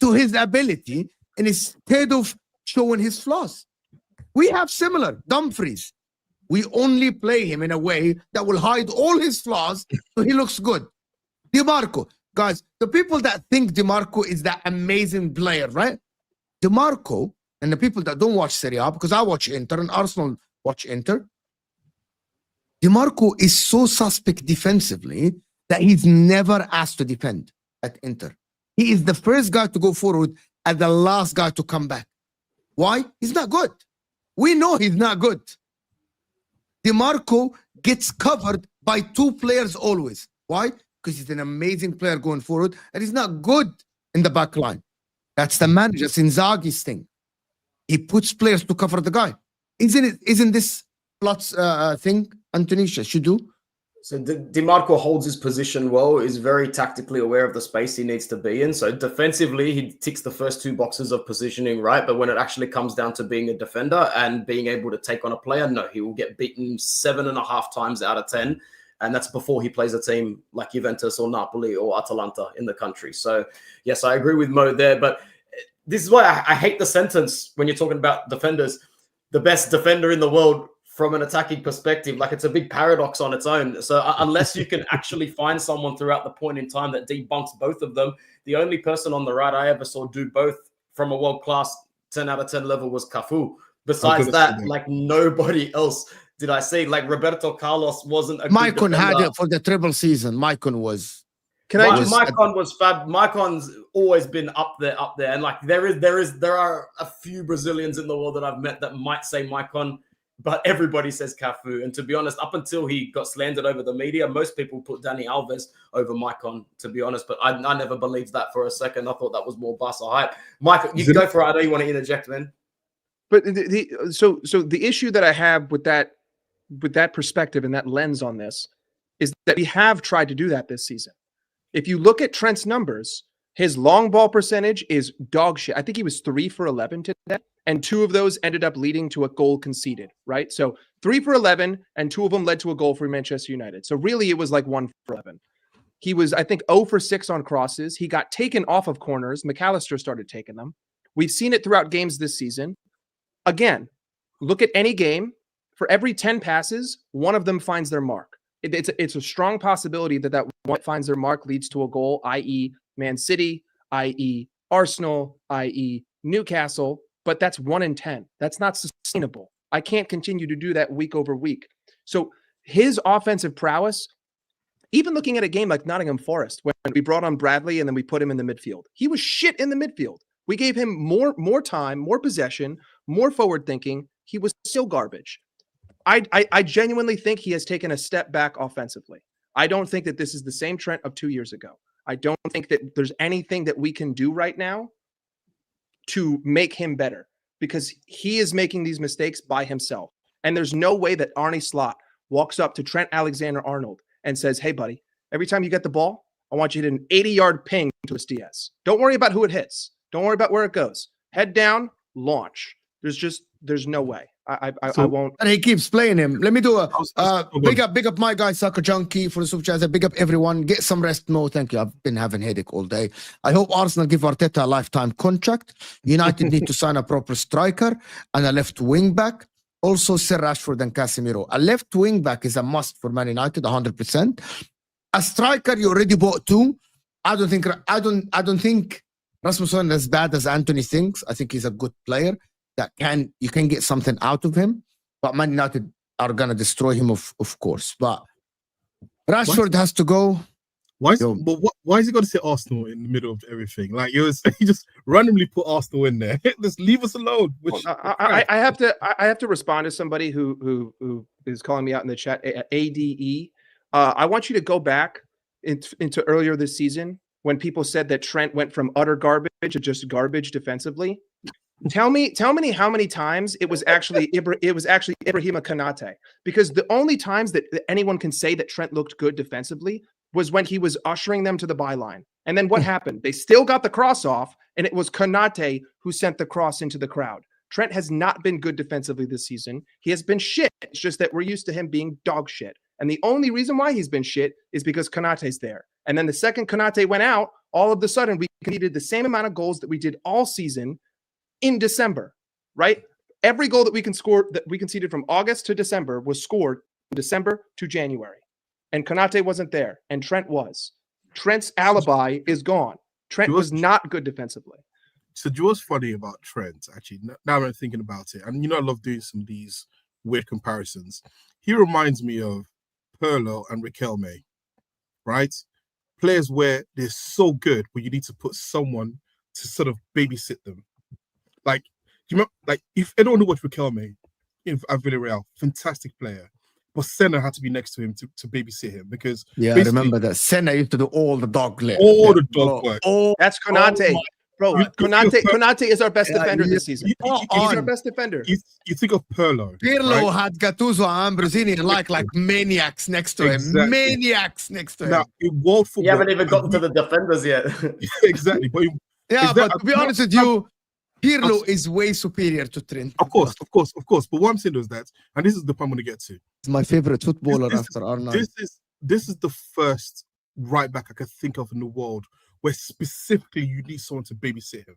Speaker 1: to his ability instead of showing his flaws? We have similar Dumfries. We only play him in a way that will hide all his flaws so he looks good. DiMarco. Guys, the people that think DiMarco is that amazing player, right? DiMarco, and the people that don't watch Serie A, because I watch Inter and Arsenal watch Inter, DiMarco is so suspect defensively that he's never asked to defend. at Inter. He is the first guy to go forward and the last guy to come back. Why? He's not good. We know he's not good. DeMarco gets covered by two players always. Why? Because he's an amazing player going forward and he's not good in the back line. That's the manager, Inzaghi's thing. He puts players to cover the guy. Isn't this Plot's thing, Anthony, should do?
Speaker 2: So DeMarco holds his position well, is very tactically aware of the space he needs to be in. So defensively, he ticks the first two boxes of positioning, right? But when it actually comes down to being a defender and being able to take on a player, no, he will get beaten 7.5 times out of 10. And that's before he plays a team like Juventus or Napoli or Atalanta in the country. So yes, I agree with Mo there. But this is why I hate the sentence when you're talking about defenders, the best defender in the world from an attacking perspective. Like, it's a big paradox on its own. So unless you can actually find someone throughout the point in time that debunks both of them, the only person on the right I ever saw do both from a world-class 10 out of 10 level was Cafu. Besides that, like, nobody else did I see. Like, Roberto Carlos wasn't a
Speaker 1: Maicon
Speaker 2: good defender.
Speaker 1: had it for the triple season. Maicon was.
Speaker 2: Maicon was fab. Maicon's always been up there. And like, there are a few Brazilians in the world that I've met that might say Maicon, but everybody says Cafu. And to be honest, up until he got slandered over the media, most people put Dani Alves over Maicon, to be honest. But I never believed that for a second. I thought that was more bus or hype. Michael, you can go for it. I know you want to interject, man.
Speaker 4: But so the issue that I have with that perspective and that lens on this is that we have tried to do that this season. If you look at Trent's numbers, his long ball percentage is dog shit. I think he was 3 for 11 today, and 2 of those ended up leading to a goal conceded, right? So 3 for 11, and 2 of them led to a goal for Manchester United. So really it was like 1 for 11. He was, I think, 0 for 6 on crosses. He got taken off of corners. McAllister started taking them. We've seen it throughout games this season. Again, look at any game. For every 10 passes, 1 of them finds their mark. It's a strong possibility that one finds their mark leads to a goal, i.e. Man City, i.e. Arsenal, i.e. Newcastle, but that's 1 in 10. That's not sustainable. I can't continue to do that week over week. So his offensive prowess, even looking at a game like Nottingham Forest, when we brought on Bradley and then we put him in the midfield, he was shit in the midfield. We gave him more time, more possession, more forward thinking. He was still garbage. I genuinely think he has taken a step back offensively. I don't think that this is the same Trent of 2 years ago. I don't think that there's anything that we can do right now to make him better, because he is making these mistakes by himself. And there's no way that Arne Slot walks up to Trent Alexander-Arnold and says, hey, buddy, every time you get the ball, I want you to hit an 80-yard ping to Luis Diaz. Don't worry about who it hits. Don't worry about where it goes. Head down, launch. There's no way. I won't.
Speaker 1: And he keeps playing him. Let me do a big up my guy, Soccer Junkie, for the super chat. Big up everyone. Get some rest, Mo. Thank you. I've been having headache all day. I hope Arsenal give Arteta a lifetime contract. United need to sign a proper striker and a left wing back. Also, Sir Rashford and Casemiro. A left wing back is a must for Man United, 100%. A striker, you already bought 2. I don't think Rasmus Højlund is as bad as Anthony thinks. I think he's a good player that you can get something out of him. But Man United are gonna destroy him, of course. But Rashford has to go.
Speaker 3: Why is he got to say Arsenal in the middle of everything? Like, he just randomly put Arsenal in there. Just leave us alone.
Speaker 4: I have to respond to somebody who is calling me out in the chat. ADE. I want you to go back into earlier this season when people said that Trent went from utter garbage to just garbage defensively. Tell me how many times it was actually Ibrahima Konate, because the only times that anyone can say that Trent looked good defensively was when he was ushering them to the byline. And then what happened? They still got the cross off, and it was Konate who sent the cross into the crowd. Trent has not been good defensively this season. He has been shit. It's just that we're used to him being dog shit. And the only reason why he's been shit is because Konate's there. And then the second Konate went out, all of a sudden we conceded the same amount of goals that we did all season in December, right? Every goal that we conceded from August to December was scored from December to January. And Konate wasn't there, and Trent was. Trent's alibi is gone. Trent was not good defensively.
Speaker 3: So, do you know what's funny about Trent, actually? Now I'm thinking about it. And, I love doing some of these weird comparisons. He reminds me of Pirlo and Riquelme, right? players where they're so good, but you need to put someone to sort of babysit them. Like, do you remember? Like, if anyone who watched Riquelme at Villarreal, fantastic player, but Senna had to be next to him to babysit him because
Speaker 1: Yeah, I
Speaker 3: basically
Speaker 1: remember that. Senna used to do all the dog leg.
Speaker 3: all the dog work.
Speaker 4: That's Konate.
Speaker 1: my
Speaker 4: Bro,
Speaker 3: God.
Speaker 4: Konate is our best
Speaker 1: Yeah,
Speaker 4: defender
Speaker 1: you-
Speaker 4: this season.
Speaker 1: you-
Speaker 4: He's our
Speaker 1: on.
Speaker 4: best defender.
Speaker 3: You think of Pirlo,
Speaker 1: Pirlo
Speaker 3: right?
Speaker 1: had Gattuso and Ambrosini like maniacs next to him.
Speaker 3: Exactly.
Speaker 1: Maniacs next to him.
Speaker 3: Now in world football,
Speaker 2: You haven't even gotten to the defenders yet.
Speaker 3: exactly. But
Speaker 1: Yeah,
Speaker 3: is that-
Speaker 1: but to be honest with you, Pirlo is way superior to Trent.
Speaker 3: of course. But what I'm saying is that, and this is the point I'm going to get to.
Speaker 1: He's my favorite footballer
Speaker 3: This
Speaker 1: after R9.
Speaker 3: This is the first right back I could think of in the world where specifically you need someone to babysit him.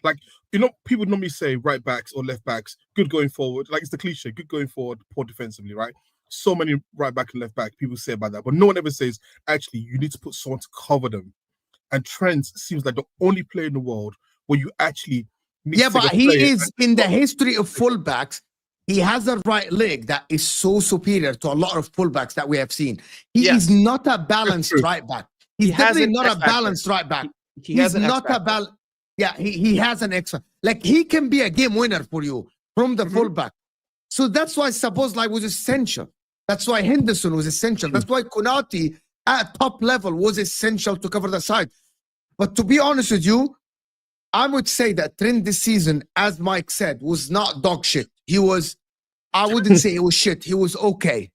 Speaker 3: Like, you know, people normally say right backs or left backs, good going forward. Like, it's the cliche, good going forward, poor defensively, right? So many right back and left back people say about that, but no one ever says, actually, you need to put someone to cover them. And Trent seems like the only player in the world where you actually need
Speaker 1: Yeah,
Speaker 3: to take
Speaker 1: but
Speaker 3: a
Speaker 1: he
Speaker 3: player
Speaker 1: is in the history of fullbacks. He has a right leg that is so superior to a lot of fullbacks that we have seen. He
Speaker 4: Yes.
Speaker 1: is not a balanced
Speaker 3: true.
Speaker 1: right back. He's
Speaker 4: He has
Speaker 1: definitely
Speaker 4: an
Speaker 1: not
Speaker 4: X
Speaker 1: a
Speaker 4: factor.
Speaker 1: balanced right back.
Speaker 4: He has
Speaker 1: He's
Speaker 4: an X
Speaker 1: not a
Speaker 4: factor.
Speaker 1: bal. Yeah, he has an extra. Like, he can be a game winner for you from the
Speaker 4: Mhm.
Speaker 1: fullback. So that's why Szoboszlai was essential. That's why Henderson was essential. That's why Konate at top level was essential to cover the side. But to be honest with you, I would say that Trent this season, as Mike said, was not dog shit. He was, I wouldn't say he was shit. He was okay.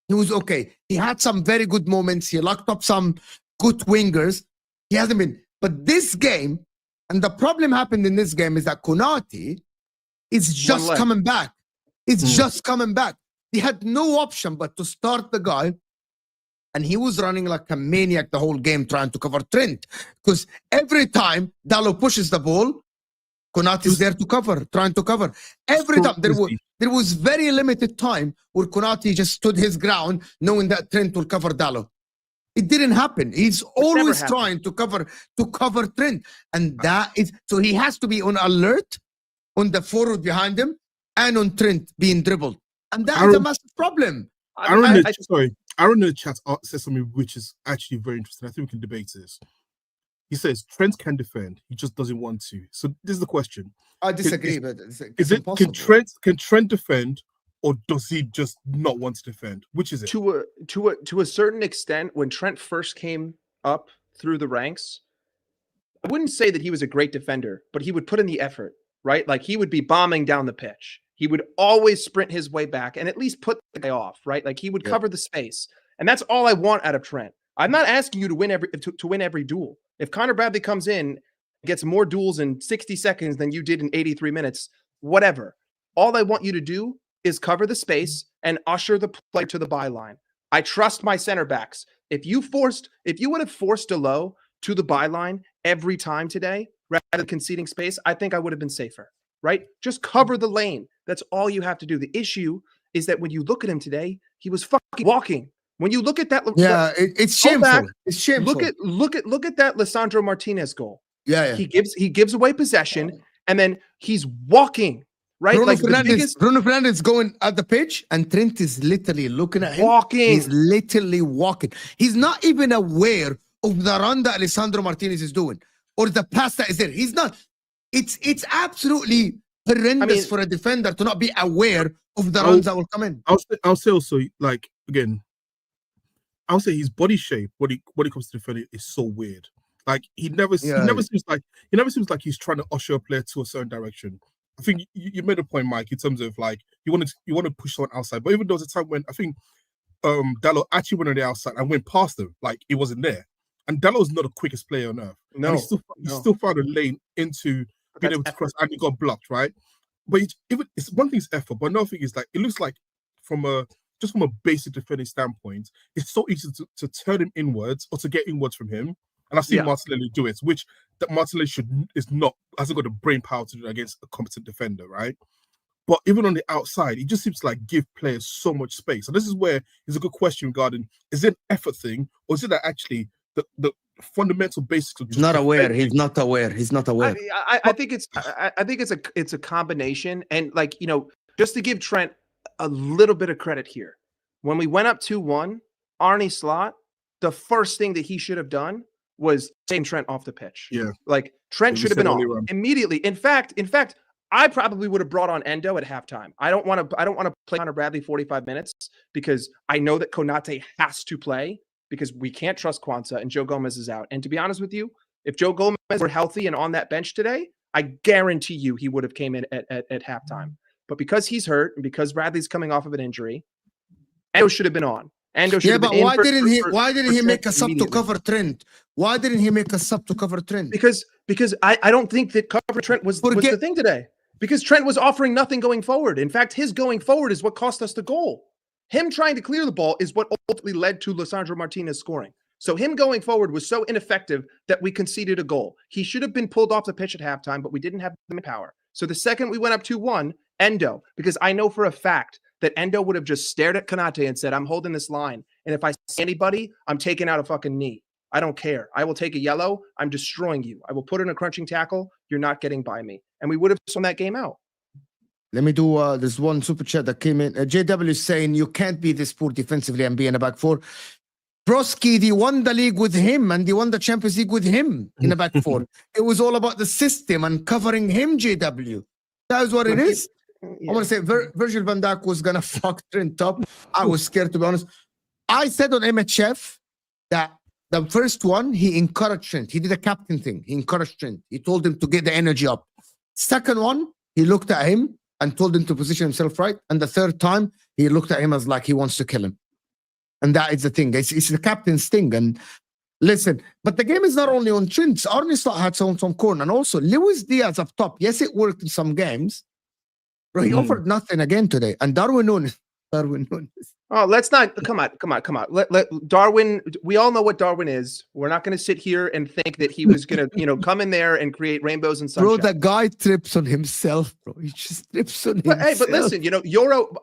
Speaker 1: He was okay. He had some very good moments. He locked up some good wingers. He hasn't been. But this game, and the problem happened in this game is that Konate is just
Speaker 4: leg.
Speaker 1: coming back. It's
Speaker 3: Mm.
Speaker 1: just coming back. He had no option but to start the guy. And he was running like a maniac the whole game trying to cover Trent. Because every time Dallo pushes the ball, Konate is there to cover, trying to cover. Every
Speaker 3: So
Speaker 1: time. There
Speaker 3: easy.
Speaker 1: was very limited time where Konate just stood his ground knowing that Trent will cover Dallo. It didn't happen. He's always
Speaker 4: happened.
Speaker 1: trying to cover Trent. And that is, so he has to be on alert on the forward behind him and on Trent being dribbled. And that is a
Speaker 3: Aaron-
Speaker 1: massive problem.
Speaker 3: Aaron in the chat says something which is actually very interesting. I think we can debate this. He says Trent can defend, he just doesn't want to. So this is the question:
Speaker 1: I disagree, but it's
Speaker 3: Is it
Speaker 1: impossible.
Speaker 3: can Trent defend, or does he just not want to defend? Which is it?
Speaker 4: To a certain extent, when Trent first came up through the ranks, I wouldn't say that he was a great defender, but he would put in the effort, right? Like, he would be bombing down the pitch. He would always sprint his way back and at least put the guy off, right? Like, he would
Speaker 1: Yep.
Speaker 4: cover the space. And that's all I want out of Trent. I'm not asking you to win every duel. If Connor Bradley comes in, gets more duels in 60 seconds than you did in 83 minutes, whatever. All I want you to do is cover the space and usher the player to the byline. I trust my center backs. If you would have forced Dalot to the byline every time today, rather than conceding space, I think I would have been safer, right? Just cover the lane. That's all you have to do. The issue is that when you look at him today, he was fucking walking. When you look at that,
Speaker 1: Yeah, it's
Speaker 4: Go
Speaker 1: shameful.
Speaker 4: back,
Speaker 1: It's shameful.
Speaker 4: look at that Lisandro Martinez goal.
Speaker 1: yeah.
Speaker 4: He gives away possession and then he's walking, right?
Speaker 1: Bruno
Speaker 4: Like the
Speaker 1: Fernandes,
Speaker 4: biggest
Speaker 1: Bruno Fernandes going at the pitch, and Trent is literally looking at him.
Speaker 4: walking.
Speaker 1: He's literally walking. He's not even aware of the run that Alessandro Martinez is doing or the pass that is there. He's not. It's absolutely horrendous for a defender to not be aware of the runs that will come in.
Speaker 3: I'll say also, like, again, I'll say his body shape when it comes to defending is so weird. Like, he never seems like he's trying to usher a player to a certain direction. I think you made a point, Mike, in terms of like you want to push someone outside. But even there was a time when I think Dalot actually went on the outside and went past him, like it wasn't there. And Dalot's not the quickest player on earth.
Speaker 4: No,
Speaker 3: and he still found a lane into being able to cross, and he got blocked, right? But it's one thing is effort, but another thing is like it looks like from a basic defending standpoint, it's so easy to turn him inwards or to get inwards from him. And I've seen Martinelli do it, which that Martinelli hasn't got the brain power to do it against a competent defender, right? But even on the outside, he just seems to like give players so much space. And this is where is a good question regarding, is it an effort thing, or is it that actually the fundamental basics of
Speaker 1: He's not aware. He's not aware. He's not aware.
Speaker 4: I think it's a combination. And like, you know, just to give Trent a little bit of credit here, when we went up 2-1, Arne Slot the first thing that he should have done was take Trent off the pitch.
Speaker 3: Yeah.
Speaker 4: Like Trent
Speaker 3: It
Speaker 4: should
Speaker 3: was
Speaker 4: have been
Speaker 3: early
Speaker 4: on
Speaker 3: run.
Speaker 4: immediately. In fact, I probably would have brought on Endo at halftime. I don't want to play Connor Bradley 45 minutes because I know that Konate has to play because we can't trust Kwanzaa and Joe Gomez is out. And to be honest with you, if Joe Gomez were healthy and on that bench today, I guarantee you he would have came in at halftime. But because he's hurt and because Bradley's coming off of an injury, Endo should have been on. Endo should
Speaker 1: Yeah,
Speaker 4: have been
Speaker 1: but
Speaker 4: in
Speaker 1: why didn't he
Speaker 4: for
Speaker 1: make a
Speaker 4: Trent
Speaker 1: sub to
Speaker 4: immediately.
Speaker 1: cover Trent? Why didn't he make a sub to cover Trent?
Speaker 4: Because I don't think that cover Trent was the thing today. Because Trent was offering nothing going forward. In fact, his going forward is what cost us the goal. Him trying to clear the ball is what ultimately led to Lisandro Martinez scoring. So him going forward was so ineffective that we conceded a goal. He should have been pulled off the pitch at halftime, but we didn't have the power. So the second we went up 2-1, Endo, because I know for a fact that Endo would have just stared at Konate and said, I'm holding this line. And if I see anybody, I'm taking out a fucking knee. I don't care. I will take a yellow. I'm destroying you. I will put in a crunching tackle. You're not getting by me. And we would have thrown that game out.
Speaker 1: Let me do this one super chat that came in. JW is saying you can't be this poor defensively and be in a back four. Broski, they won the league with him and they won the Champions League with him in a back four. It was all about the system and covering him, JW. That is what it is.
Speaker 4: Yeah.
Speaker 1: I want to say Virgil van Dijk was going to fuck Trent up. I was scared, to be honest. I said on MHF that the first one, he encouraged Trent. He did a captain thing. He encouraged Trent. He told him to get the energy up. Second one, he looked at him and told him to position himself right. And the third time, he looked at him as like he wants to kill him. And that is the thing. It's the captain's thing. And listen, but the game is not only on Trent. Arne Slot had some corner. And also, Luis Diaz up top. Yes, it worked in some games. Bro, he offered nothing again today. And Darwin Núñez.
Speaker 4: Oh, let's not. Come on. Let Darwin. We all know what Darwin is. We're not going to sit here and think that he was going to, come in there and create rainbows and sunshine.
Speaker 1: Bro, that guy trips on himself, bro. He just trips on himself.
Speaker 4: Hey, but listen, Euro.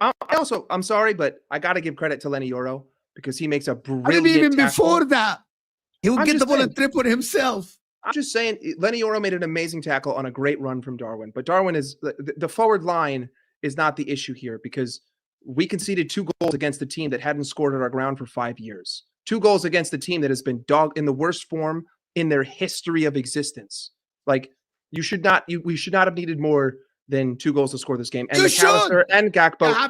Speaker 4: I'm sorry, but I got to give credit to Lenny Euro because he makes a brilliant.
Speaker 1: Even
Speaker 4: tackle.
Speaker 1: before that, he would
Speaker 4: I'm
Speaker 1: get the
Speaker 4: just
Speaker 1: ball
Speaker 4: saying.
Speaker 1: and trip on himself.
Speaker 4: I'm just saying, Lenny Euro made an amazing tackle on a great run from Darwin. But Darwin is the forward line is not the issue here because we conceded 2 goals against the team that hadn't scored at our ground for 5 years. 2 goals against the team that has been dogged in the worst form in their history of existence. Like we should not have needed more than 2 goals to score this game. And
Speaker 1: You
Speaker 4: McAllister and Gakpo.
Speaker 1: Yeah,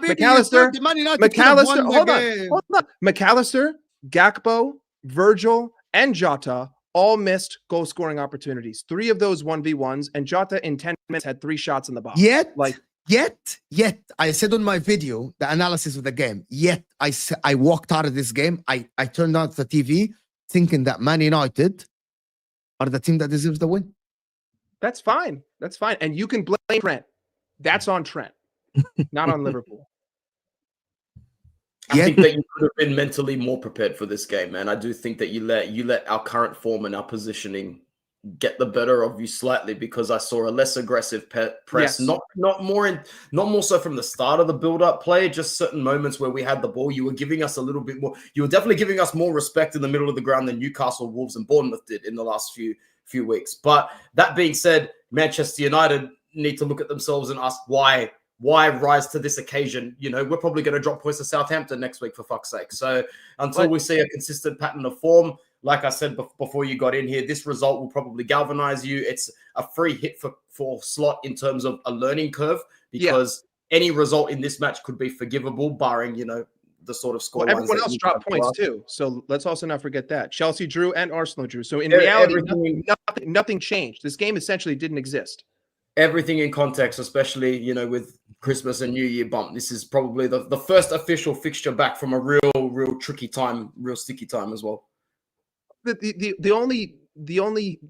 Speaker 4: McAllister, hold on. McAllister, Gakpo, Virgil, and Jota all missed goal scoring opportunities. 3 of those 1v1s, and Jota in 10 minutes had 3 shots in the box.
Speaker 1: Yet, I said on my video, the analysis of the game, I walked out of this game. I turned on the TV thinking that Man United are the team that deserves the win.
Speaker 4: That's fine. And you can blame Trent. That's on Trent, not on Liverpool.
Speaker 2: I think that you could have been mentally more prepared for this game, man. I do think that you let our current form and our positioning get the better of you slightly because I saw a less aggressive press,
Speaker 4: Yes.
Speaker 2: not more so from the start of the build-up play, just certain moments where we had the ball. You were giving us a little bit more. You were definitely giving us more respect in the middle of the ground than Newcastle, Wolves, and Bournemouth did in the last few weeks. But that being said, Manchester United need to look at themselves and ask why rise to this occasion? We're probably going to drop points to Southampton next week, for fuck's sake. So until we see a consistent pattern of form, like I said before you got in here, this result will probably galvanize you. It's a free hit for Slot in terms of a learning curve because any result in this match could be forgivable, barring, the sort of score.
Speaker 4: Well, everyone else dropped points too. So let's also not forget that. Chelsea drew and Arsenal drew. So in reality, nothing changed. This game essentially didn't exist.
Speaker 2: Everything in context, especially, with Christmas and New Year bump. This is probably the first official fixture back from a real tricky time, real sticky time as well.
Speaker 4: The only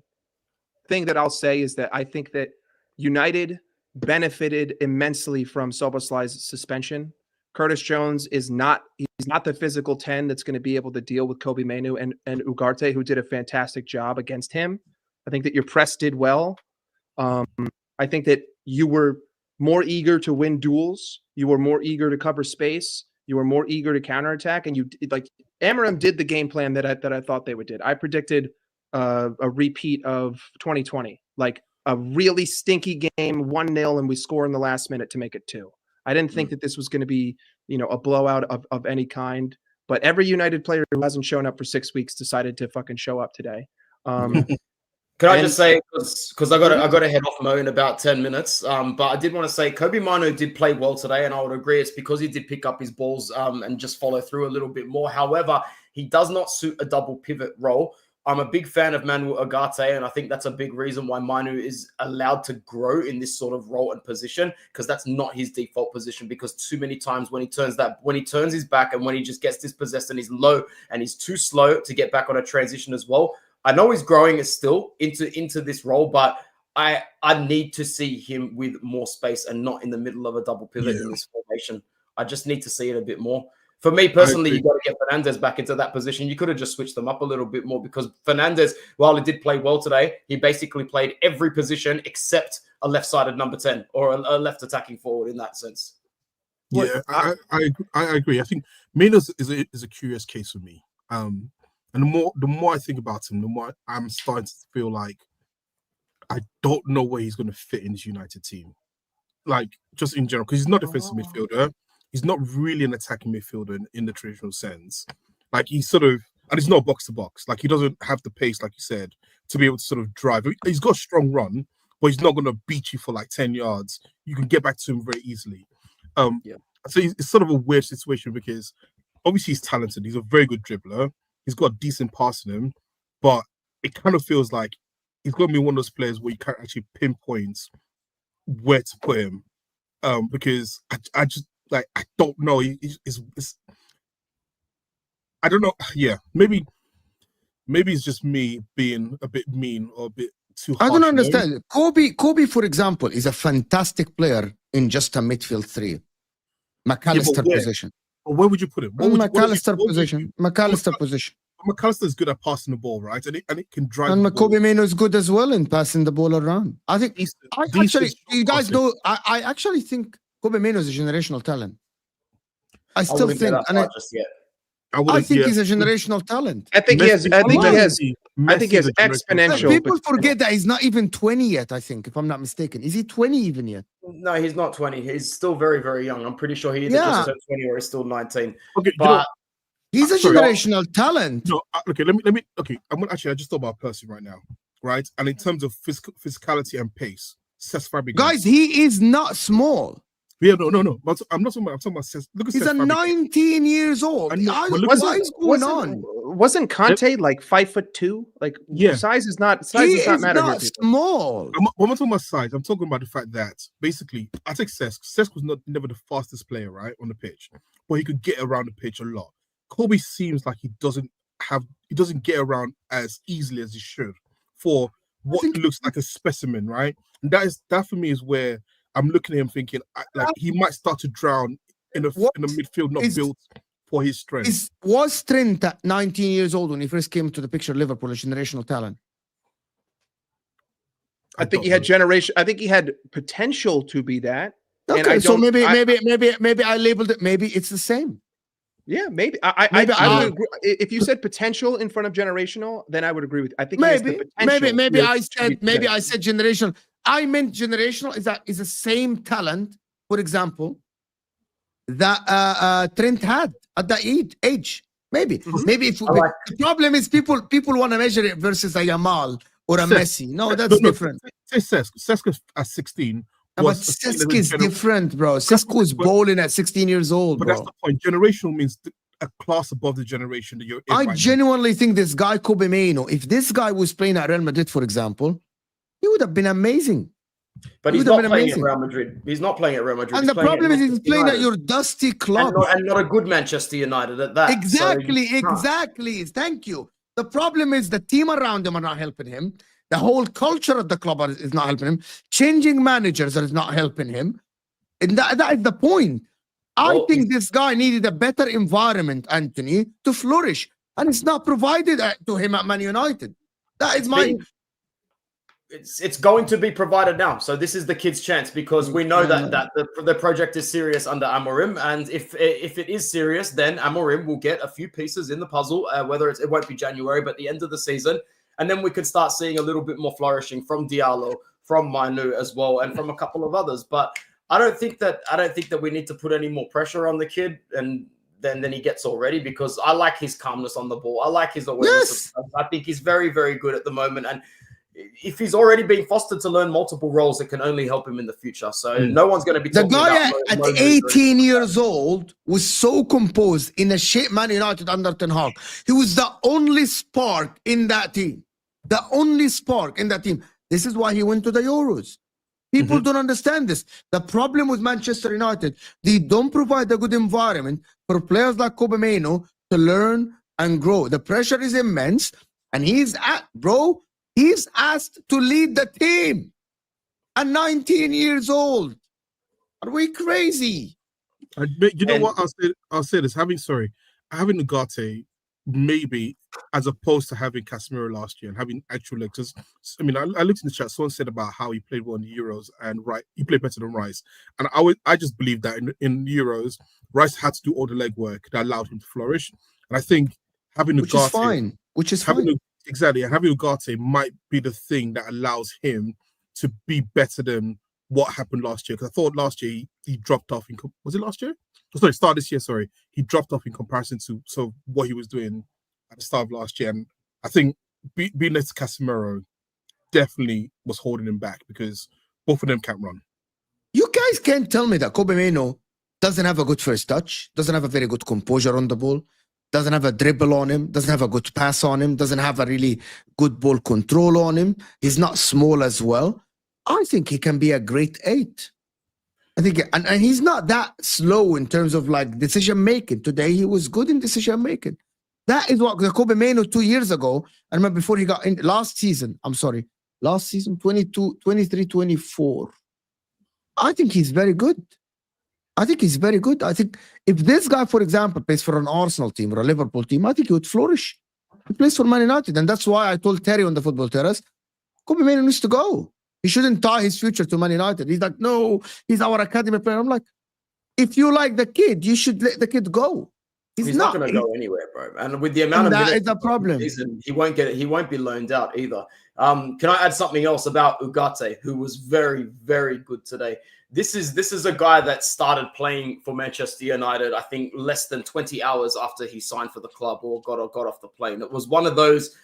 Speaker 4: thing that I'll say is that I think that United benefited immensely from Soboslai's suspension. Curtis Jones he's not the physical 10 that's going to be able to deal with Kobe Mainu and Ugarte, who did a fantastic job against him. I think that your press did well. I think that you were more eager to win duels. You were more eager to cover space. You were more eager to counterattack, and Amorim did the game plan that I thought they would did. I predicted a repeat of 2020, like a really stinky game, 1-0, and we score in the last minute to make it 2. I didn't think that this was going to be, a blowout of any kind, But every United player who hasn't shown up for 6 weeks decided to fucking show up today.
Speaker 2: Can I just say, because I got to head off Mo in about 10 minutes, but I did want to say Kobe Mino did play well today, and I would agree it's because he did pick up his balls and just follow through a little bit more. However, he does not suit a double pivot role. I'm a big fan of Manu Agate, and I think that's a big reason why Manu is allowed to grow in this sort of role and position, because that's not his default position. Because too many times when he turns his back and when he just gets dispossessed and he's low and he's too slow to get back on a transition as well. I know he's growing still into this role, but I need to see him with more space and not in the middle of a double pivot in this formation. I just need to see it a bit more. For me personally, you got to get Fernandez back into that position. You could have just switched them up a little bit more, because Fernandez, while he did play well today, he basically played every position except a left-sided number 10 or a left attacking forward in that sense.
Speaker 3: Yeah, I agree. I think Minos is a curious case for me. And the more I think about him, the more I'm starting to feel like I don't know where he's going to fit in this United team. Like, just in general, because he's not a defensive midfielder. He's not really an attacking midfielder in the traditional sense. Like, he's sort of, and he's not box to box. Like, he doesn't have the pace, like you said, to be able to sort of drive. He's got a strong run, but he's not going to beat you for like 10 yards. You can get back to him very easily. So it's sort of a weird situation, because obviously he's talented. He's a very good dribbler. He's got a decent pass in him, but it kind of feels like he's going to be one of those players where you can't actually pinpoint where to put him, because I just, like, I don't know. I don't know. Yeah, maybe it's just me being a bit mean or a bit too harsh.
Speaker 1: I don't understand. Kobe, for example, is a fantastic player in just a midfield three. McAllister position.
Speaker 3: Where would you put him?
Speaker 1: McAllister position. McAllister position.
Speaker 3: McAllister is good at passing the ball, right? And it can drive.
Speaker 1: And Kobe Mino is good as well in passing the ball around. I think. You guys know. I actually think Kobe Mino is a generational talent. I still think, and I think he's a generational talent.
Speaker 4: I think he has exponential.
Speaker 1: People forget that he's not even 20 yet, I think, if I'm not mistaken. Is he 20 even yet?
Speaker 2: No, he's not 20. He's still very, very young. I'm pretty sure he either just turned 20 or he's still 19.
Speaker 3: Okay,
Speaker 2: but
Speaker 1: he's a generational talent.
Speaker 3: No, okay, let me. Okay, I just thought about Percy right now, right? And in terms of physicality and pace, Cesc Fabregas.
Speaker 1: Guys, he is not small.
Speaker 3: Yeah, no. But I'm not talking about. I'm talking about Cesc. Look at
Speaker 1: He's
Speaker 3: Cesc Fabregas.
Speaker 1: 19 years old. What is going on?
Speaker 4: Wasn't Conte like 5'2"? Like, size is not matter.
Speaker 1: He is not small.
Speaker 3: I'm not talking about size. I'm talking about the fact that basically, I think Cesc was never the fastest player, right, on the pitch, but he could get around the pitch a lot. Kobe seems like he doesn't get around as easily as he should for what looks like a specimen, right? And that for me is where I'm looking at him thinking, like, he might start to drown in a midfield not built for his strength.
Speaker 1: Was Trent at 19 years old when he first came to the picture of Liverpool a generational talent?
Speaker 4: I think he had generation. I think he had potential to be that.
Speaker 1: Okay, so maybe I labeled it. Maybe it's the same.
Speaker 4: Yeah, maybe. I would agree. If you said potential in front of generational, then I would agree with you. I think
Speaker 1: maybe I said generational. I meant generational is the same talent, for example, that Trent had at that age. Maybe the problem is people want to measure it versus a Yamal or a Messi. No, that's different.
Speaker 3: Cesc at 16.
Speaker 1: But Cesc is different, bro. Cesc was bowling at 16 years old,
Speaker 3: but that's the point. Generational means a class above the generation that you're in.
Speaker 1: I genuinely think this guy, Kobe Mino, if this guy was playing at Real Madrid, for example, he would have been amazing.
Speaker 2: But he's not playing at Real Madrid. He's not playing at Real Madrid.
Speaker 1: And the problem is he's playing at your dusty club.
Speaker 2: And not a good Manchester United at that.
Speaker 1: Exactly. Thank you. The problem is the team around him are not helping him. The whole culture of the club is not helping him. Changing managers is not helping him. And that is the point. I think this guy needed a better environment, Anthony, to flourish. And it's not provided to him at Man United. That is my...
Speaker 2: It's going to be provided now. So this is the kid's chance, because we know that the project is serious under Amorim. And if it is serious, then Amorim will get a few pieces in the puzzle, whether it won't be January, but the end of the season. And then we could start seeing a little bit more flourishing from Diallo, from Manu as well, and from a couple of others. But I don't think that we need to put any more pressure on the kid. And than he gets already, because I like his calmness on the ball. I like his awareness.
Speaker 1: Yes.
Speaker 2: I think he's very, very good at the moment. And if he's already being fostered to learn multiple roles, it can only help him in the future. So no one's going to be
Speaker 1: The
Speaker 2: talking
Speaker 1: guy
Speaker 2: about
Speaker 1: at
Speaker 2: Mo Moves or anything
Speaker 1: 18
Speaker 2: like
Speaker 1: years old was so composed in a shit Man United under Ten Hag. He was the only spark in that team. The only spark in that team. This is why he went to the Euros. People don't understand this. The problem with Manchester United, they don't provide a good environment for players like Kobe Mainoo to learn and grow. The pressure is immense, and he's asked to lead the team at 19 years old. Are we crazy?
Speaker 3: You know what? I'll say this. Having Ugarte, maybe, as opposed to having Casemiro last year and having actual legs. I mean, I looked in the chat. Someone said about how he played well in the Euros, and he played better than Rice. And I just believe that in Euros, Rice had to do all the legwork that allowed him to flourish. And I think having Ugarte,
Speaker 1: Which is fine.
Speaker 3: Exactly, and having Ugarte might be the thing that allows him to be better than what happened last year. Because I thought last year he dropped off. Was it last year? Sorry, start this year. Sorry, he dropped off in comparison to what he was doing at the start of last year. And I think being next to Casemiro definitely was holding him back, because both of them can't run.
Speaker 1: You guys can't tell me that Kobe Mainoo doesn't have a good first touch, doesn't have a very good composure on the ball, doesn't have a dribble on him, doesn't have a good pass on him, doesn't have a really good ball control on him. He's not small as well. I think he can be a great 8. I think, and he's not that slow in terms of like decision making. Today he was good in decision making. That is what the Kobe Mainoo 2 years ago. I remember before he got in last season, 23-24. I think he's very good. I think if this guy, for example, plays for an Arsenal team or a Liverpool team, I think he would flourish. He plays for Man United, and that's why I told Terry on the football terrace, Kobe Mainoo needs to go. He shouldn't tie his future to Man United. He's like, no, he's our academy player. I'm like, if you like the kid, you should let the kid go.
Speaker 2: He's not going to go anywhere, bro. And with the amount of minutes,
Speaker 1: that is a problem.
Speaker 2: He won't be loaned out either. Can I add something else about Ugarte, who was very, very good today? This is a guy that started playing for Manchester United, I think, less than 20 hours after he signed for the club or got off the plane. It was one of those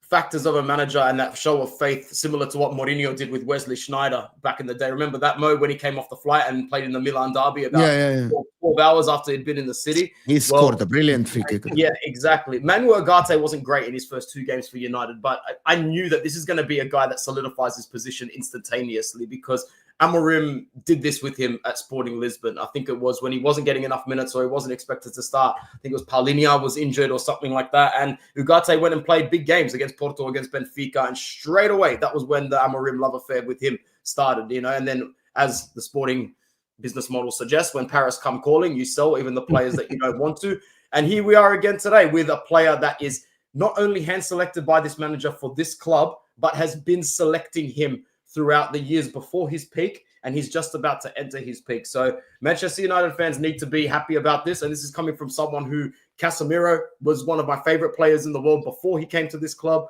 Speaker 2: factors of a manager and that show of faith, similar to what Mourinho did with Wesley Sneijder back in the day. Remember that, Mo, when he came off the flight and played in the Milan derby about 12 hours after he'd been in the city?
Speaker 1: He scored a brilliant free kick.
Speaker 2: Yeah, exactly. Manuel Ugarte wasn't great in his first 2 games for United, but I knew that this is going to be a guy that solidifies his position instantaneously, because Amorim did this with him at Sporting Lisbon. I think it was when he wasn't getting enough minutes or he wasn't expected to start. I think it was Paulinho was injured or something like that. And Ugarte went and played big games against Porto, against Benfica. And straight away, that was when the Amorim love affair with him started, And then as the Sporting business model suggests, when Paris come calling, you sell even the players that you don't want to. And here we are again today with a player that is not only hand selected by this manager for this club, but has been selecting him throughout the years before his peak, and he's just about to enter his peak. So Manchester United fans need to be happy about this, and this is coming from someone who, Casemiro, was one of my favorite players in the world before he came to this club.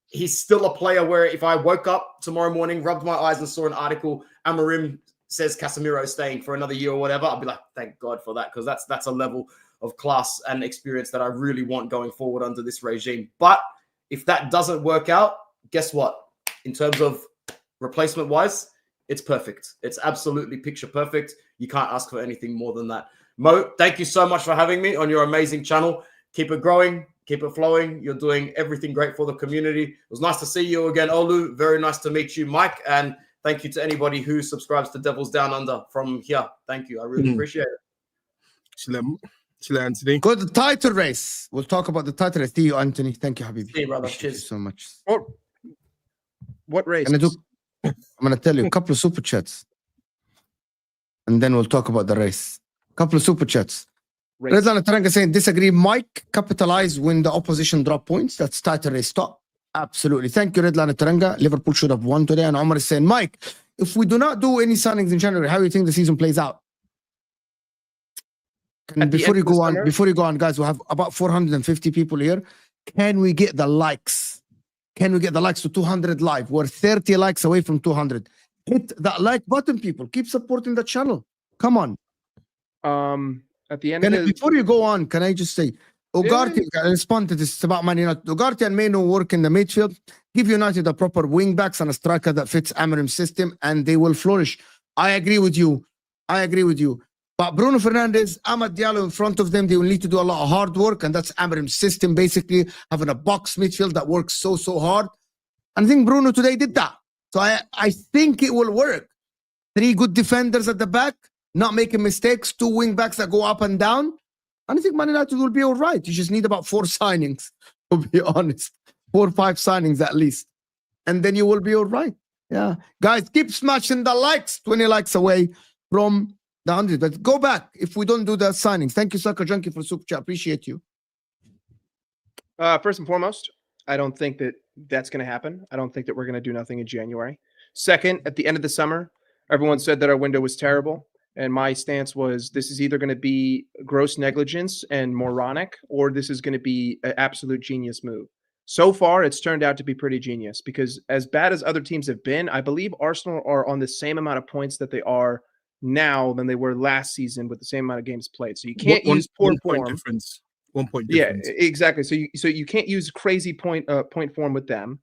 Speaker 2: He's still a player where if I woke up tomorrow morning, rubbed my eyes and saw an article, Amorim says Casemiro is staying for another year or whatever, I'd be like, thank God for that, because that's a level of class and experience that I really want going forward under this regime. But if that doesn't work out, guess what? In terms of replacement wise, it's perfect. It's absolutely picture perfect. You can't ask for anything more than that. Mo, thank you so much for having me on your amazing channel. Keep it growing, keep it flowing. You're doing everything great for the community. It was nice to see you again, Olu. Very nice to meet you, Mike. And thank you to anybody who subscribes to Devils Down Under from here. Thank you. I really appreciate it.
Speaker 3: Chile, Anthony.
Speaker 1: Go to the title race. We'll talk about the title race. See you, Anthony. Thank you, Habibi.
Speaker 2: See you, brother.
Speaker 1: Thank you
Speaker 2: Cheers.
Speaker 1: so much.
Speaker 4: What race?
Speaker 1: I'm going to tell you a couple of super chats, and then we'll talk about the race. A couple of super chats. Redlan Taranga saying, disagree. Mike capitalized when the opposition dropped points. That's title race top. Absolutely. Thank you, Redlan Taranga. Liverpool should have won today. And Omar is saying, Mike, if we do not do any signings in January, how do you think the season plays out? And before you go on, guys, we have about 450 people here. Can we get the likes? Can we get the likes to 200 live? We're 30 likes away from 200. Hit that like button, people. Keep supporting the channel. Come on.
Speaker 4: At the end
Speaker 1: Can
Speaker 4: of
Speaker 1: I,
Speaker 4: the
Speaker 1: before you go on, can I just say, Ugarte, I'll respond to this. It's about Man United. Ugarte and Meno work in the midfield. Give United a proper wing backs and a striker that fits Amarim's system, and they will flourish. I agree with you. But Bruno Fernandes, Amad Diallo in front of them, they will need to do a lot of hard work, and that's Amarim's system, basically, having a box midfield that works so hard. And I think Bruno today did that. So I think it will work. 3 good defenders at the back, not making mistakes, 2 wing backs that go up and down. And I think Man United will be all right. You just need about 4 signings, to be honest. 4 or 5 signings at least. And then you will be all right. Yeah. Guys, keep smashing the likes. 20 likes away from the 100. But go back if we don't do the signings. Thank you, Sucker Junkie, for super chat. Appreciate you.
Speaker 4: First and foremost, I don't think that that's going to happen. I don't think that we're going to do nothing in January. Second, at the end of the summer, everyone said that our window was terrible. And my stance was this is either going to be gross negligence and moronic, or this is going to be an absolute genius move. So far, it's turned out to be pretty genius because as bad as other teams have been, I believe Arsenal are on the same amount of points that they are now than they were last season with the same amount of games played. So you can't use poor form.
Speaker 3: Difference. 1 point difference.
Speaker 4: Yeah, exactly. So you can't use crazy point form with them.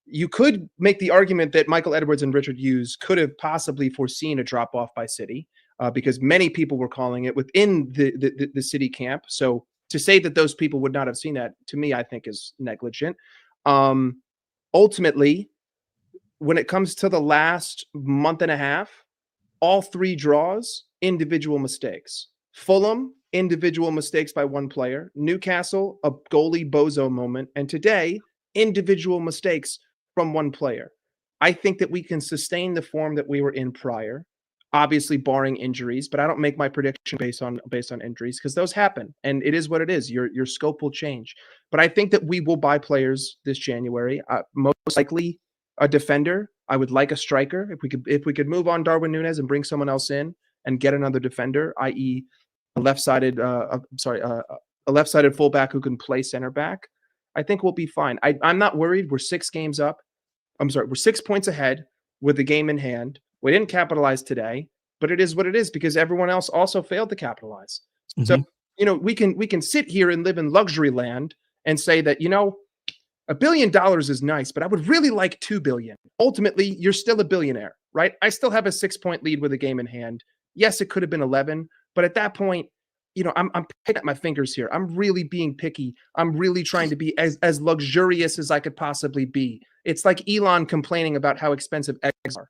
Speaker 4: You could make the argument that Michael Edwards and Richard Hughes could have possibly foreseen a drop off by City. Because many people were calling it within the City camp. So to say that those people would not have seen that, to me, I think is negligent. Ultimately, when it comes to the last month and a half, all 3 draws, individual mistakes. Fulham, individual mistakes by 1 player. Newcastle, a goalie bozo moment. And today, individual mistakes from 1 player. I think that we can sustain the form that we were in prior. Obviously barring injuries, but I don't make my prediction based on injuries because those happen and it is what it is. Your scope will change. But I think that we will buy players this January. Most likely a defender. I would like a striker. If we could move on Darwin Núñez and bring someone else in and get another defender, i.e. a left-sided fullback who can play center back, I think we'll be fine. I'm not worried. We're 6 games up. We're 6 points ahead with the game in hand. We didn't capitalize today, but it is what it is because everyone else also failed to capitalize. Mm-hmm. So, we can sit here and live in luxury land and say that, $1 billion is nice, but I would really like 2 billion. Ultimately, you're still a billionaire, right? I still have a 6-point lead with a game in hand. Yes, it could have been 11, but at that point, I'm picking at my fingers here. I'm really being picky. I'm really trying to be as luxurious as I could possibly be. It's like Elon complaining about how expensive eggs are.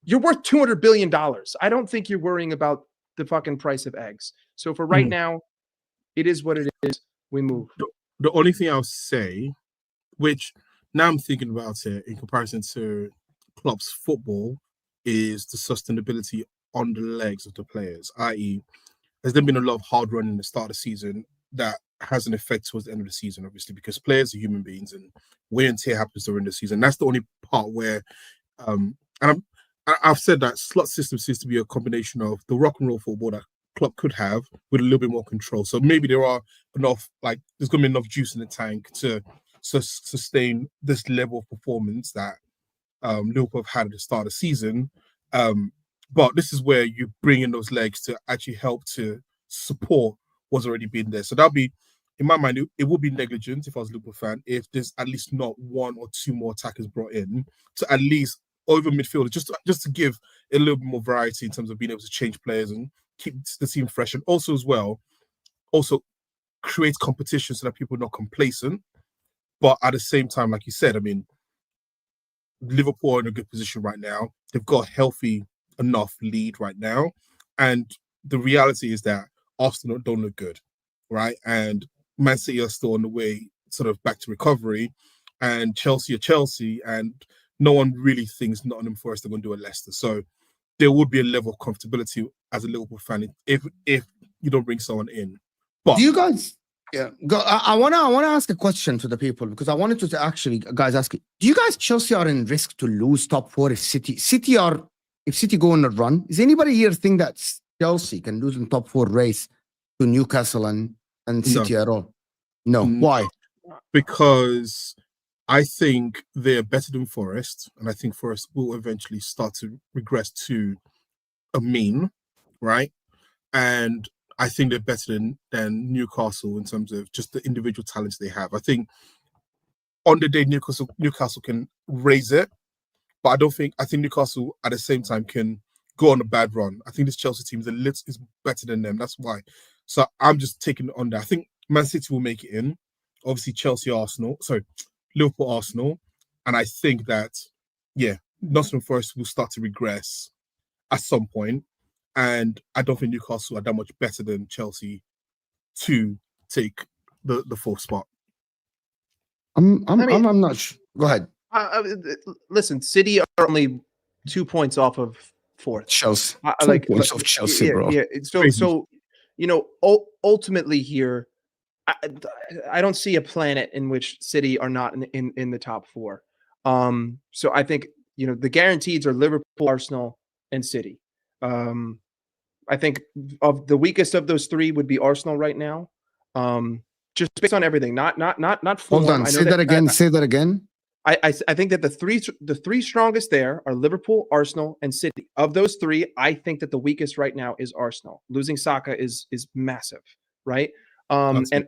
Speaker 4: You're worth $200 billion. I don't think you're worrying about the fucking price of eggs. So for right now, it is what it is. We move.
Speaker 3: The only thing I'll say, which now I'm thinking about it in comparison to Klopp's football, is the sustainability on the legs of the players, i.e. has there been a lot of hard running in the start of the season that has an effect towards the end of the season, obviously, because players are human beings and wear and tear happens during the season. That's the only part where, I've said that slot system seems to be a combination of the rock and roll football that Klopp could have with a little bit more control. So maybe there are enough, there's going to be enough juice in the tank to sustain this level of performance that Liverpool have had at the start of the season. But this is where you bring in those legs to actually help to support what's already been there. So that'll be, in my mind, it would be negligent if I was a Liverpool fan if there's at least not 1 or 2 more attackers brought in to at least over midfield, just to give a little bit more variety in terms of being able to change players and keep the team fresh. And also as well, create competition so that people are not complacent. But at the same time, like you said, I mean, Liverpool are in a good position right now. They've got a healthy enough lead right now. And the reality is that Arsenal don't look good, right? And Man City are still on the way sort of back to recovery. And Chelsea are Chelsea. And no one really thinks Nottingham Forest are going to do a Leicester. So there would be a level of comfortability as a Liverpool fan if you don't bring someone in. But
Speaker 1: do you guys... Yeah, I wanna ask a question to the people because I wanted to actually, guys, ask you. Do you guys Chelsea are in risk to lose top 4 if City go on a run? Is anybody here think that Chelsea can lose in top 4 race to Newcastle and City at all? No. Why?
Speaker 3: Because I think they're better than Forest, and I think Forest will eventually start to regress to a mean, right? and I think they're better than Newcastle in terms of just the individual talents they have. I think on the day Newcastle can raise it, but I think Newcastle at the same time can go on a bad run. I think this Chelsea team is better than them. That's why. So I'm just taking it on there. I think Man City will make it in. Obviously Liverpool, Arsenal. And I think that, Nottingham Forest will start to regress at some point. And I don't think Newcastle are that much better than Chelsea to take the fourth spot.
Speaker 1: I'm not sure. Go ahead.
Speaker 4: Listen, City are only 2 points off of fourth.
Speaker 1: Chelsea.
Speaker 4: Points
Speaker 1: off Chelsea, bro.
Speaker 4: Yeah. So ultimately here, I don't see a planet in which City are not in the top four. So I think the guarantees are Liverpool, Arsenal, and City. I think of the weakest of those three would be Arsenal right now. Just based on everything, not form.
Speaker 1: Hold on, say that again.
Speaker 4: I think that the three strongest there are Liverpool, Arsenal, and City. Of those three, I think that the weakest right now is Arsenal. Losing Saka is massive, right? And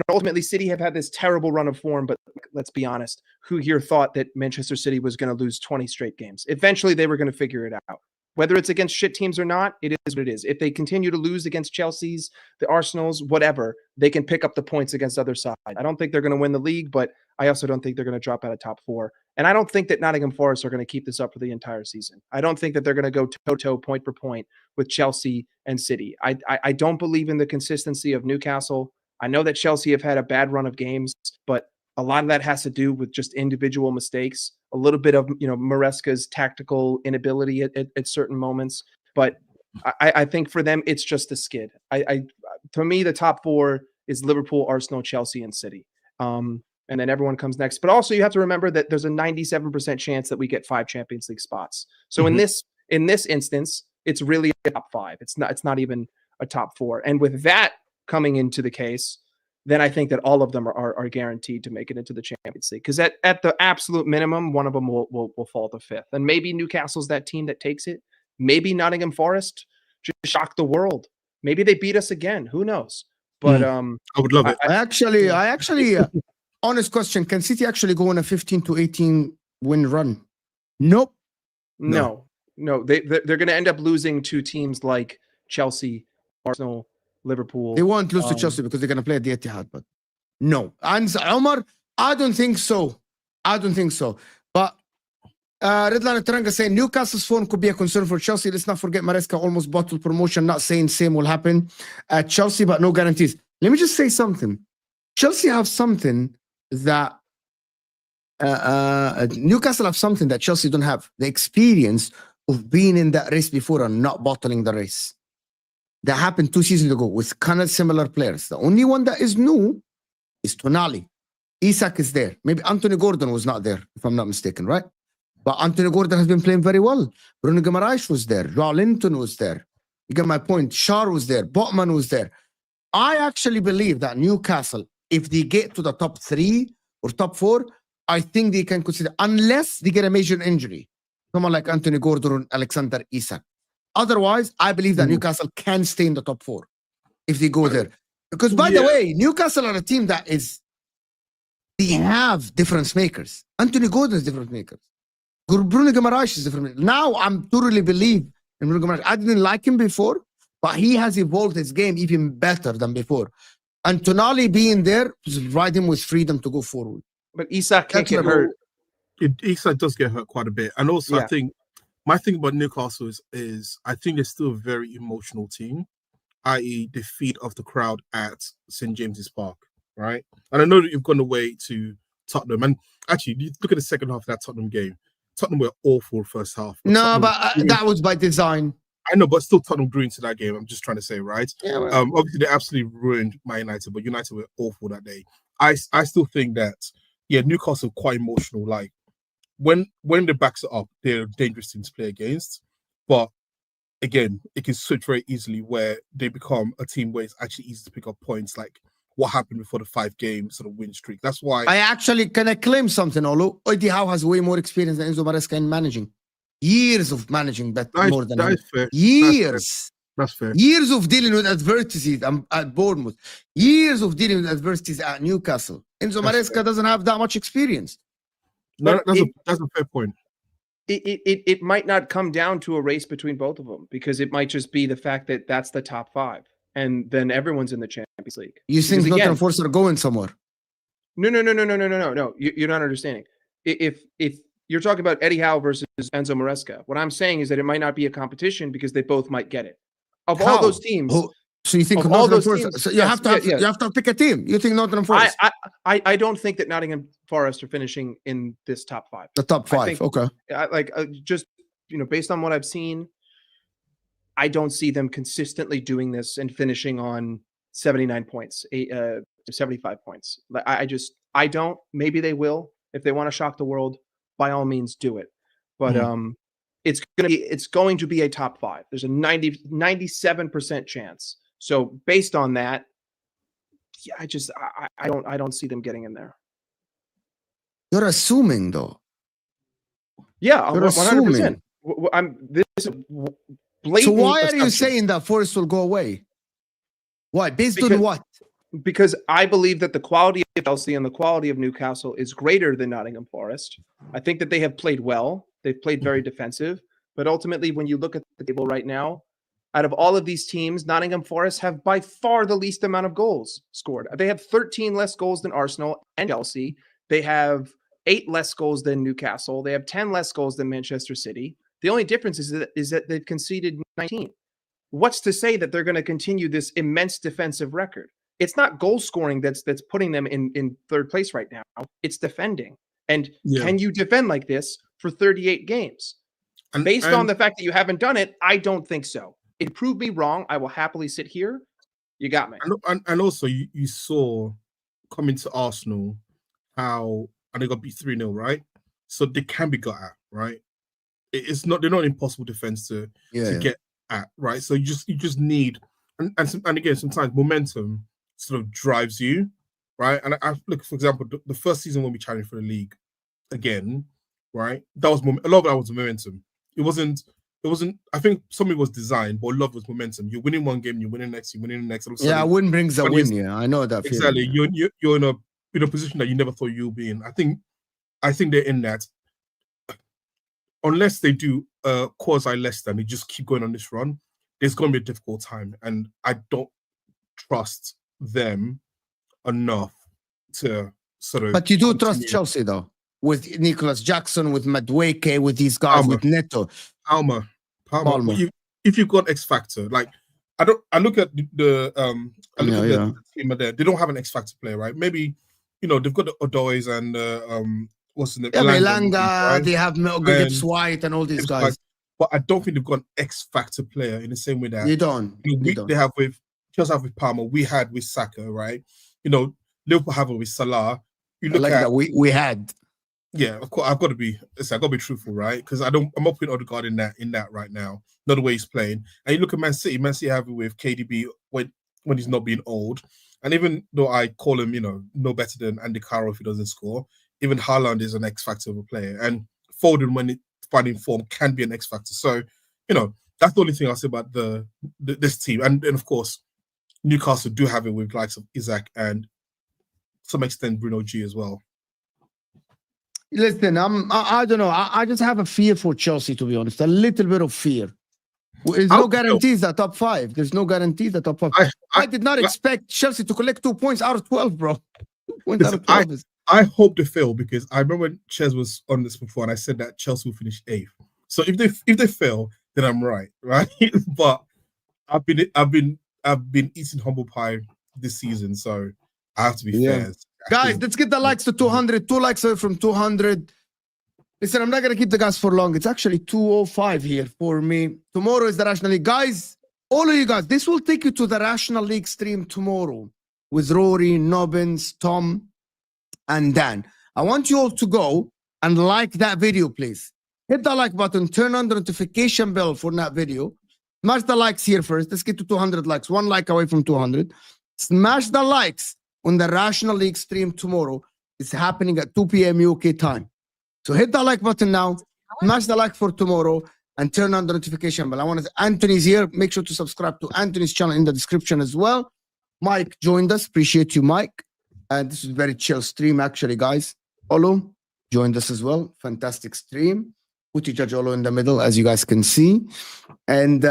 Speaker 4: ultimately, City have had this terrible run of form. But let's be honest, who here thought that Manchester City was going to lose 20 straight games? Eventually, they were going to figure it out. Whether it's against shit teams or not, it is what it is. If they continue to lose against Chelsea's, the Arsenals, whatever, they can pick up the points against the other side. I don't think they're going to win the league, but I also don't think they're going to drop out of top four. And I don't think that Nottingham Forest are going to keep this up for the entire season. I don't think that they're going to go toe-to-toe, point for point with Chelsea and City. I don't believe in the consistency of Newcastle. I know that Chelsea have had a bad run of games, but a lot of that has to do with just individual mistakes, a little bit of, Maresca's tactical inability at certain moments. But I think for them, it's just a skid. For me, the top four is Liverpool, Arsenal, Chelsea, and City. And then everyone comes next. But also you have to remember that there's a 97% chance that we get 5 Champions League spots. So in this instance, it's really a top 5. It's not even a top 4. And with that coming into the case, then I think that all of them are guaranteed to make it into the Champions League. Because at the absolute minimum, one of them will fall to 5th. And maybe Newcastle's that team that takes it. Maybe Nottingham Forest just shock the world. Maybe they beat us again. Who knows? But
Speaker 3: I would love it.
Speaker 1: I actually honest question, can City actually go on a 15 to 18 win run? Nope.
Speaker 4: No. They're going to end up losing to teams like Chelsea, Arsenal, Liverpool.
Speaker 1: They won't lose to Chelsea because they're going to play at the Etihad, but no. And Omar, I don't think so. But Redline Taranga saying Newcastle's form could be a concern for Chelsea. Let's not forget Maresca almost bottled promotion. Not saying same will happen at Chelsea, but no guarantees. Let me just say something. Chelsea have something that Newcastle have something that Chelsea don't have. The experience of being in that race before and not bottling the race. That happened 2 seasons ago with kind of similar players. The only one that is new is Tonali. Isak is there. Maybe Anthony Gordon was not there, if I'm not mistaken, right? But Anthony Gordon has been playing very well. Bruno Guimaraes was there. Joao Linton was there. You get my point. Schär was there. Botman was there. I actually believe that Newcastle, if they get to the top 3 or top 4, I think they can consider, unless they get a major injury, someone like Anthony Gordon or Alexander Isak. Otherwise, I believe that Newcastle can stay in the top 4 if they go there. Because, by the way, Newcastle are a team that they have difference makers. Anthony Gordon is difference makers. Bruno Guimaraes is different. Now, I'm totally believe in Bruno Guimaraes. I didn't like him before, but he has evolved his game even better than before. And Tonali being there, provide him with freedom to go forward.
Speaker 4: But Isak can't get hurt.
Speaker 3: Isak does get hurt quite a bit. And also, I think my thing about Newcastle is I think they're still a very emotional team, i.e. the feed of the crowd at St. James's Park, right? And I know that you've gone away to Tottenham. And actually, you look at the second half of that Tottenham game. Tottenham were awful first half.
Speaker 1: But that was by design.
Speaker 3: I know, but still Tottenham grew into that game. I'm just trying to say, right?
Speaker 1: Yeah, well.
Speaker 3: Obviously, they absolutely ruined Man United, but United were awful that day. I still think that, Newcastle are quite emotional. Like, when the backs are up, they're a dangerous team to play against. But again, it can switch very easily where they become a team where it's actually easy to pick up points, like what happened before the 5-game sort of win streak. That's why
Speaker 1: can I claim something, Olu? Eddie Howe has way more experience than Enzo Maresca in managing. Years of managing more than him.
Speaker 3: Fair.
Speaker 1: Years.
Speaker 3: That's fair.
Speaker 1: Years of dealing with adversities at Bournemouth. Years of dealing with adversities at Newcastle. Enzo
Speaker 3: That's
Speaker 1: Maresca doesn't have that much experience.
Speaker 3: No,
Speaker 4: But
Speaker 3: that's a fair point.
Speaker 4: It might not come down to a race between both of them, because it might just be the fact that that's the top 5, and then everyone's in the Champions League.
Speaker 1: You think
Speaker 4: Because
Speaker 1: Nottingham Forest are going somewhere?
Speaker 4: No. You're not understanding. If you're talking about Eddie Howe versus Enzo Maresca, what I'm saying is that it might not be a competition because they both might get it. Of all
Speaker 1: How?
Speaker 4: those teams,
Speaker 1: So you think
Speaker 4: of all
Speaker 1: Nottingham
Speaker 4: those
Speaker 1: Forest?
Speaker 4: teams,
Speaker 1: So you
Speaker 4: yes,
Speaker 1: have to
Speaker 4: yeah.
Speaker 1: you have to pick a team. You think Nottingham Forest?
Speaker 4: I don't think that Nottingham Forest are finishing in this top 5.
Speaker 1: The top 5.
Speaker 4: think-
Speaker 1: Okay.
Speaker 4: Just based on what I've seen, I don't see them consistently doing this and finishing on 79 points, 75 points. I don't. Maybe they will if they want to shock the world. By all means, do it. But it's going to be a top 5. There's a 97% chance. So based on that, yeah, I don't see them getting in there.
Speaker 1: You're assuming, though.
Speaker 4: Yeah,
Speaker 1: You're
Speaker 4: 100%. This is blatant.
Speaker 1: So why are you
Speaker 4: assumption.
Speaker 1: saying that Forest will go away? Why? Based
Speaker 4: Because-
Speaker 1: on what?
Speaker 4: Because I believe that the quality of Chelsea and the quality of Newcastle is greater than Nottingham Forest. I think that they have played well. They've played very defensive. But ultimately, when you look at the table right now, out of all of these teams, Nottingham Forest have by far the least amount of goals scored. They have 13 less goals than Arsenal and Chelsea. They have 8 less goals than Newcastle. They have 10 less goals than Manchester City. The only difference is that they've conceded 19. What's to say that they're going to continue this immense defensive record? It's not goal scoring that's putting them in third place right now. It's defending. And can you defend like this for 38 games?
Speaker 3: And
Speaker 4: Based on the fact that you haven't done it, I don't think so. It proved me wrong. I will happily sit here. You got me.
Speaker 3: And also you saw coming to Arsenal how and they got beat 3-0, right? So they can be got at, right? They're not an impossible defense to get at, right? So you just need and again sometimes momentum sort of drives you, right? And I look, for example, the first season when we challenged for the league again, right? That was a lot of that was momentum. It wasn't. I think something was designed, but a lot was momentum. You're winning one game, you're winning next, you're winning the next.
Speaker 1: Yeah, win brings a win. Yeah, I know that.
Speaker 3: Exactly.
Speaker 1: Feeling, yeah.
Speaker 3: You're in a position that you never thought you'll be in. I think they're in that. Unless they do quasi less than they just keep going on this run, it's going to be a difficult time, and I don't trust them enough to sort of.
Speaker 1: But you do trust Chelsea though, with Nicholas Jackson, with Madueke, with these guys,
Speaker 3: Palmer.
Speaker 1: with Neto.
Speaker 3: Palmer.
Speaker 1: Palmer.
Speaker 3: If you've got X factor, like I look at the team there. They don't have an X factor player, right? Maybe they've got the Odois and what's the name?
Speaker 1: Yeah,
Speaker 3: Elanga,
Speaker 1: Elanga,
Speaker 3: right?
Speaker 1: they have Gibbs White and all these guys.
Speaker 3: But I don't think they've got an X factor player in the same way that
Speaker 1: You don't.
Speaker 3: they have with Chelsea have with Palmer. We had with Saka, right? Liverpool have it with Salah. You look
Speaker 1: like
Speaker 3: at
Speaker 1: that we had.
Speaker 3: Yeah, of course. I've got to be truthful, right? Because I'm not putting Odegaard in that right now. Not the way he's playing. And you look at Man City. Man City have it with KDB when he's not being old. And even though I call him, no better than Andy Carroll if he doesn't score, even Haaland is an X factor of a player. And Foden, when finding form, can be an X factor. So, that's the only thing I'll say about this team. And of course, Newcastle do have it with likes of Isaac and to some extent Bruno G as well.
Speaker 1: Listen, I don't know. I just have a fear for Chelsea, to be honest. A little bit of fear. There's no guarantees that top 5. There's no guarantees that top 5. I did not expect Chelsea to collect 2 points out of 12, bro. 2 points out of 12
Speaker 3: I hope they fail because I remember when Ches was on this before and I said that Chelsea will finish 8th. So if they fail, then I'm right? But I've been eating humble pie this season, so I have to be fair.
Speaker 1: Guys, let's get the likes to 200. 2 likes away from 200. Listen, I'm not going to keep the guys for long. It's actually 2:05 here for me. Tomorrow is the Rational League. Guys, all of you guys, this will take you to the Rational League stream tomorrow with Rory, Nobbins, Tom, and Dan. I want you all to go and like that video, please. Hit the like button. Turn on the notification bell for that video. Smash the likes here first. Let's get to 200 likes. 1 like away from 200. Smash the likes on the Rational League stream tomorrow. It's happening at 2 p.m. UK time. So hit that like button now. Smash the like for tomorrow. and turn on the notification bell. I want to. Anthony's here. Make sure to subscribe to Anthony's channel in the description as well. Mike joined us. Appreciate you, Mike. And this is a very chill stream, actually, guys. Olu joined us as well. Fantastic stream. Footy Judge Olu in the middle, as you guys can see. And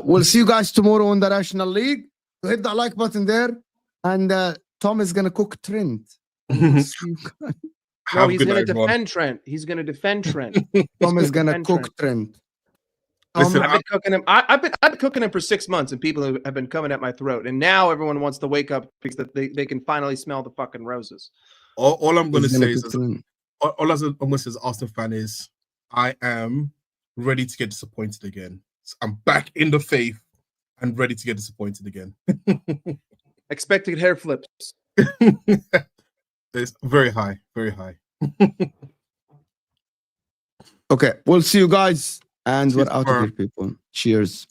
Speaker 1: we'll see you guys tomorrow in the National League. So hit that like button there. And Tom is going to cook Trent. We'll see you guys.
Speaker 4: No, he's going to defend Trent. He's going to defend Trent.
Speaker 1: Tom is going to cook Trent.
Speaker 3: Listen,
Speaker 4: I've been cooking him. I've been cooking him for 6 months, and people have been coming at my throat. And now everyone wants to wake up because they can finally smell the fucking roses.
Speaker 3: All I'm going to
Speaker 1: He's
Speaker 3: say
Speaker 1: gonna
Speaker 3: is,
Speaker 1: cook Trent.
Speaker 3: all I'm going to say as an Arsenal fan is, I am ready to get disappointed again. I'm back in the faith and ready to get disappointed again.
Speaker 4: Expected hair flips.
Speaker 3: It's very high, very high.
Speaker 1: Okay, we'll see you guys. And
Speaker 3: Cheers,
Speaker 1: we're out
Speaker 3: bro.
Speaker 1: of here, people. Cheers.